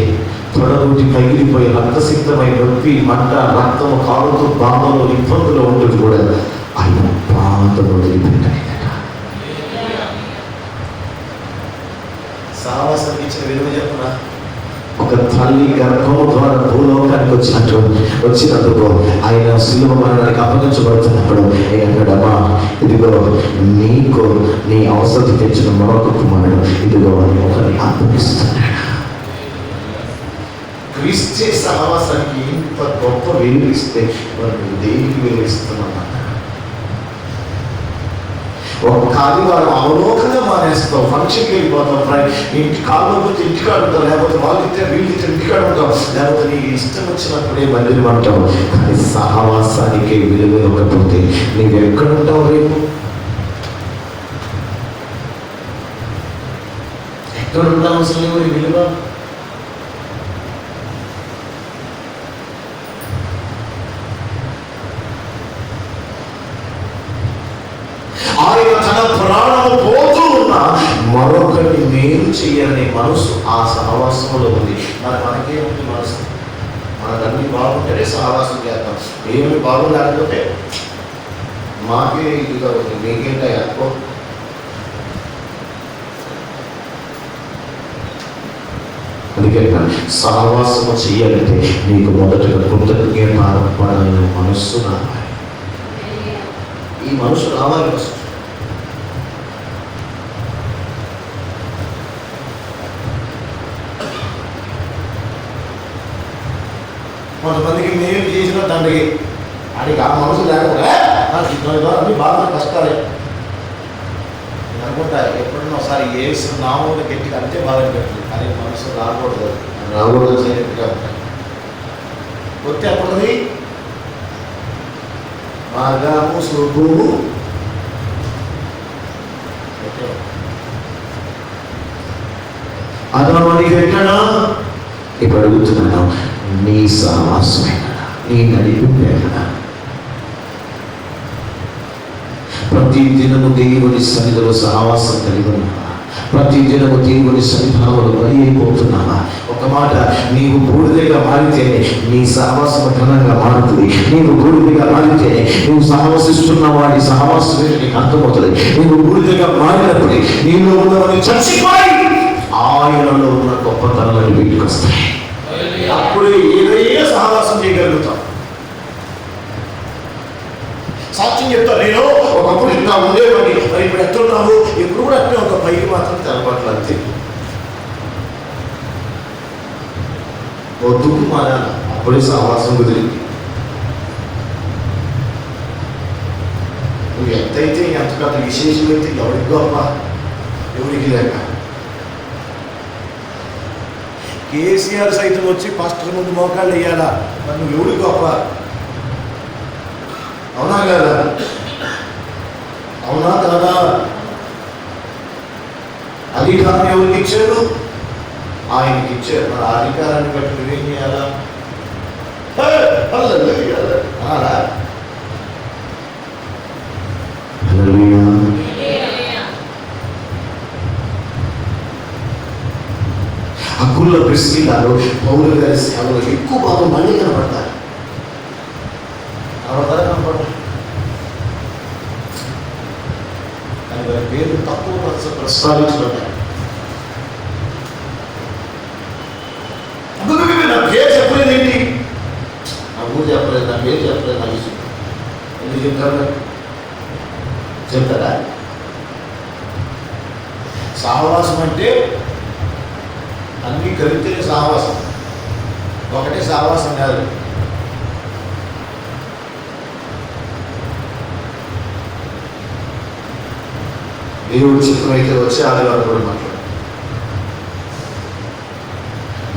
తొడగుంటి పగిలిపోయి రక్తసిద్ధమై నొప్పి మంట రక్తము కాలుతూ బాధలో ఇబ్బందులు ఉంటుంది కూడా ఆయన బాధలు వదిలిపెట్టాయి. సావాసానికి ఇచ్చిన విలువ చెప్పనా? ఒక తల్లి గర్భము ద్వారా భూలోకానికి వచ్చినందుకు ఆయన శిలువ మరణానికి అప్పగించబడుతున్నప్పుడు ఏమన్నాడమ్మా, ఇదిగో నీకు నీ అవసరం తెచ్చిన మరొక కుమారుడు, ఇదిగో ఒకరిని అప్పగిస్తున్నాడు. క్రీస్తే సహవాసానికి ఇంత గొప్ప విలువ ఇస్తే మనం దేనికి విలువ ఇస్తున్నామా? ఒక ఆదివారం అవలోకంగా మానేస్తాం, ఫంక్షన్కి వెళ్ళిపోతాం, ఇంటి కాళ్ళు పోతే ఇంటికాడ ఉంటాం, లేకపోతే వాళ్ళితే వీళ్ళితే ఇంటికాడ ఉంటాం, లేకపోతే నీకు ఇష్టం వచ్చినప్పుడే మందిరం అంటాం. కానీ సహవాసానికి విలువ ఇవ్వకపోతే నీవు ఎక్కడ ఉంటావు? రేపు ఎక్కడ ఉంటావు? అసలు విలువ ఆయన తన ప్రాణము పోతూ ఉన్నా మరొకరిని మేలు చేయాలనే మనసు ఆ సహవాసంలో ఉంది. మనకేముంది మనసు? మనకన్నీ బాగుంటేనే సహవాసం చేద్దాం. ఏమి బాగుండకపోతే మాకే ఇదిగా ఉంది, మీకేంటో ఎక్కువ. అందుకే సహవాసము చేయాలంటే నీకు మొదటగా కృతజ్ఞతార్పణ మనస్సు రావాలి. ఈ మనసు రావాలి ఫస్ట్. కొంతమందికి మేము చేసిన తండ్రికి అడిగి ఆ మనసు లేకపోతే అన్ని బాగా కష్టాలే నేను అనుకుంటా. ఎప్పుడన్నా ఒకసారి ఏసు నామూలు గట్టిగా అంతే బాగా పెట్టింది, కానీ మనసు రాకూడదు చేయట్టుగా ఉంటాయి. కొత్త ఎప్పుడుది మార్గము శుభము అదనమని పెట్టానా? ఇప్పుడు అడుగుతున్నాను, నీ సహవాసమైన నీ నడిపింపు ఎక్కడ? ప్రతి దినము దేవుని సన్నిధిలో సహవాసం కలిగి ఉన్నావా? ప్రతి దినము దేవుని సన్నిధానంలో బలి అయిపోతున్నావా? ఒక మాట, నీవు బూడిదగా మారితేనే నీ సహవాసం ఘనంగా మారుతుంది. నీవు బూడిదగా మారితేనే నువ్వు సహవసిస్తున్న వాడి సహవాసం నీకు అర్థమవుతుంది. నీవు బూడిదగా మారినప్పుడు నీలో ఉన్నవన్నీ చచ్చిపోయి ఆయనలో ఉన్న గొప్పతనాలు వీటికి వస్తాయి. అప్పుడే ఏదైనా సహవాసం చేయగలుగుతాం. సాక్ష్యం చెప్తాను, నేను ఒకప్పుడు ఇంకా ఉండేవాడిని, మరి ఇప్పుడు ఎట్లున్నావు? ఎప్పుడు కూడా అట్లే ఒక పైకి మాత్రం తెలపట్లు అంతే. వద్దుకు మారాలి, అప్పుడే సహవాసం కుదిరింది. నువ్వు ఎంతైతే ఎంతకంత విశేషమైతే ఎవరికి గొప్ప? ఎవరికి లేక. కేసీఆర్ సైతం వచ్చి పాస్టర్ ముందు మోకాళ్ళు వేయాలా, మరి నువ్వు ఎవరికి గొప్ప? అవునా కదా? అవునా కదా? అధికారం ఎవరికి ఇచ్చాడు? ఆయనకి ఇచ్చాడు. మరి ఆ అధికారాన్ని బట్టి నువ్వేం చేయాలా? హక్కుల్లో ప్రిస్కిల్లాలో పౌలు గారి సేవలో ఎక్కువ భాగం మళ్ళీ కనపడతారు. కనపడతారు. కానీ పేరు తక్కువ ప్రస్తావించబడ్డారు. నా పేరు చెప్పలేదు ఏంటి? నా ఊరు చెప్పలేదు, నా పేరు చెప్పలేదు. నా విషయం ఎందుకు చెప్తారు? చెప్తారా? సహవాసం అంటే అన్ని కలిపితే సహవాసం, ఒకటే సహవాసం కాదు. దేవుడు చిత్రం అయితే వచ్చి ఆదివారం కూడా మాట్లాడు.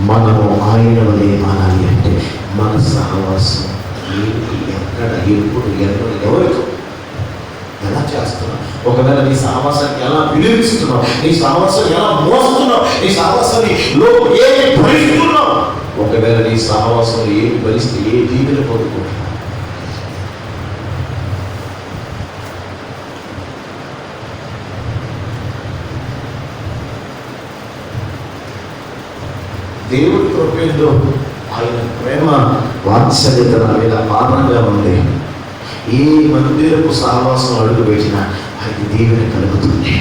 మనము ఆయన వలె మారాలి అంటే మన సహవాసం ఏంటి, ఎక్కడ, ఎప్పుడు, ఎవరితో ఎలా చేస్తున్నావు? ఒకవేళ నీ సహవాసాన్ని ఎలా విలువిస్తున్నావు, నీ సహవాసాన్ని ఎలా మోస్తున్నావు, నీ సహవాసాన్ని ఏమి భరిస్తున్నావు, ఒకవేళ నీ సహవాసం ఏమి భరిస్తే ఏ దీవెన పొందుకుంటున్నావు? దేవుడి కృపేందో ఆయన ప్రేమ వాత్సల్యత నా మీద పారంగా ఉంది. ఏ మందిరపు సహవాసం అడుగు పెట్టినా ఆయన దీవెన కలుగుతుంది.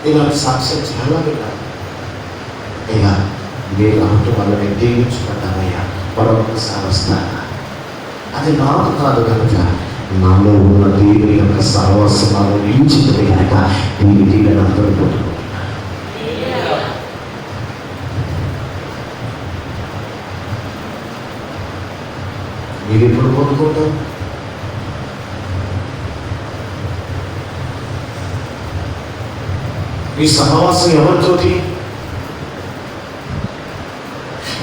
ఇలాంటి సాక్ష్యం చాలా విన్నాను. అయ్యా మీరు అంటూ వాళ్ళని దీవించుకుంటామయ్యా, మరొక సహవస్తాను. అది నాకు కాదు కనుక, నాలో ఉన్న దేవుని యొక్క సహవాసం నాలో నిలిచింది కనుక దీని దీవెన అందరూ పొందుకుంటున్నాను. మీరు ఎప్పుడు పొందుకుంటారు? మీ సహవాసం ఎవరితోటి?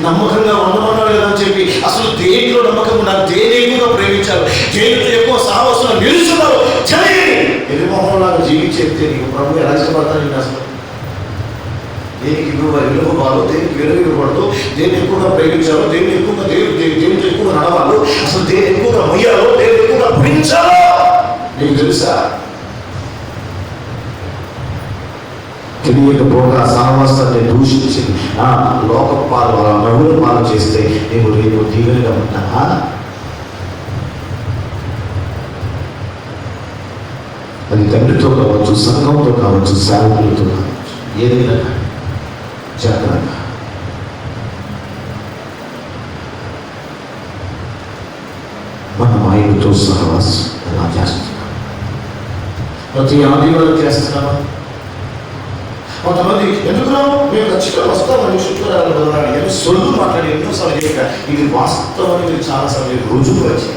నమ్మకంగా ఉండమన్నా లేదని చెప్పి అసలు దేనిలో నమ్మకం ఉండాలి, దేని ఎక్కువగా ప్రేమించాలి, దేనితో ఎక్కువ సహవాసం నిలుస్తున్నారు ఎదుమోహంలాగా జీవించేస్తే నీకు ప్రభు ఎలా ఇష్టపడతాను? నేను అసలు దేనికి విలువబాలో, దేనికి విలువబడదు, దేన్ని ఎక్కువగా ప్రేమించాలో, దేన్ని ఎక్కువగా దేవునితో ఎక్కువగా నడవాలో, అసలు దేని ఎక్కువగా మొయ్యాలో, దేన్ని ఎక్కువగా భరించాలో నీకు తెలుసా? తెలియకపోగా సహవాసాన్ని దూషించి లోక పాలు నవ్వుల పాలు చేస్తే రేపు దీవెనగా ఉంటావా? అది తండ్రితో కావచ్చు, సంఘంతో కావచ్చు, సేవకులతో కావచ్చు, ఏదైనా జాగ్రత్త. మనం ఆయనతో సహవాసం ఎలా చేస్తున్నాం? ప్రతి ఆదివారం చేస్తున్నామా? కొంతమంది ఎందుకు మేము ఖచ్చితంగా వస్తామని శుక్రవారం బదలాడి అని సొల్లు మాట్లాడి ఎన్నోసార్లు చెప్పారు. ఇది వాస్తవాన్ని మీరు చాలాసార్లు రుజువు వచ్చి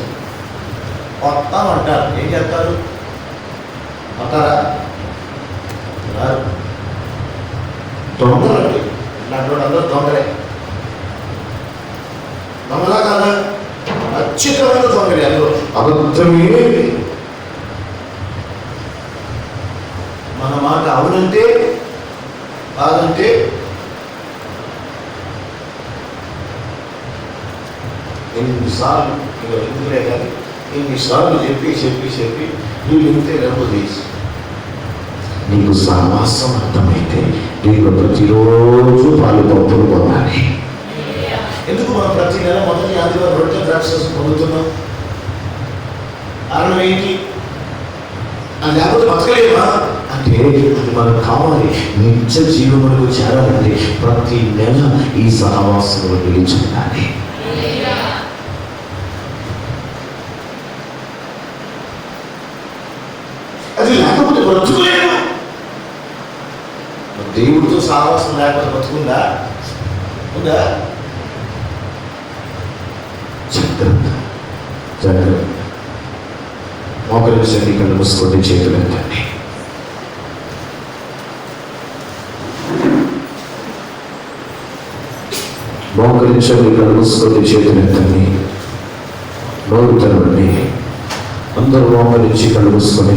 వస్తామంటారు. ఏం చేస్తారు? వస్తారా? దొంగలండి. ఇలాంటి అందరూ దొంగలే. దొంగలా కాదా? ఖచ్చితమైన దొంగలే. అందులో అబద్ధమే. మన మాట అవునంటే కాదంటే ఎన్నిసార్లు ఇక ఎందుకులే కానీ ఎన్నిసార్లు చెప్పి నువ్వు ఇంతే రేపు తీసి నీకు సహవాసం అర్థమైతే నీకు ప్రతిరోజు పాలు పంపులు పొందాలి. ఎందుకు మనం ప్రతి నెల మొదటి ఆదివారం రొట్టె ద్రాక్షరసం పొందుతున్నాం? కారణం ఏంటి? అది లేకపోతే బతకలేమా అంటే అది మనకు కావాలి. నిత్య జీవములకు చేరాలంటే ప్రతి నెల ఈ సహవాసంలో నిలిచుండాలి. అది లేకపోతే బ్రతుకులేము. దేవుడితో సహవాసం లేకపోతే బతుకుందా? ఉందా? జాగ్రత్త. మోకరించండి, కళ్ళు మూసుకోండి, చేతులు ఎత్తండి. మోకరించండి, కళ్ళు మూసుకోండి, చేతులు ఎత్తండి. నోరు తెరవండి. అందరూ మోకరించి కళ్ళు మూసుకొని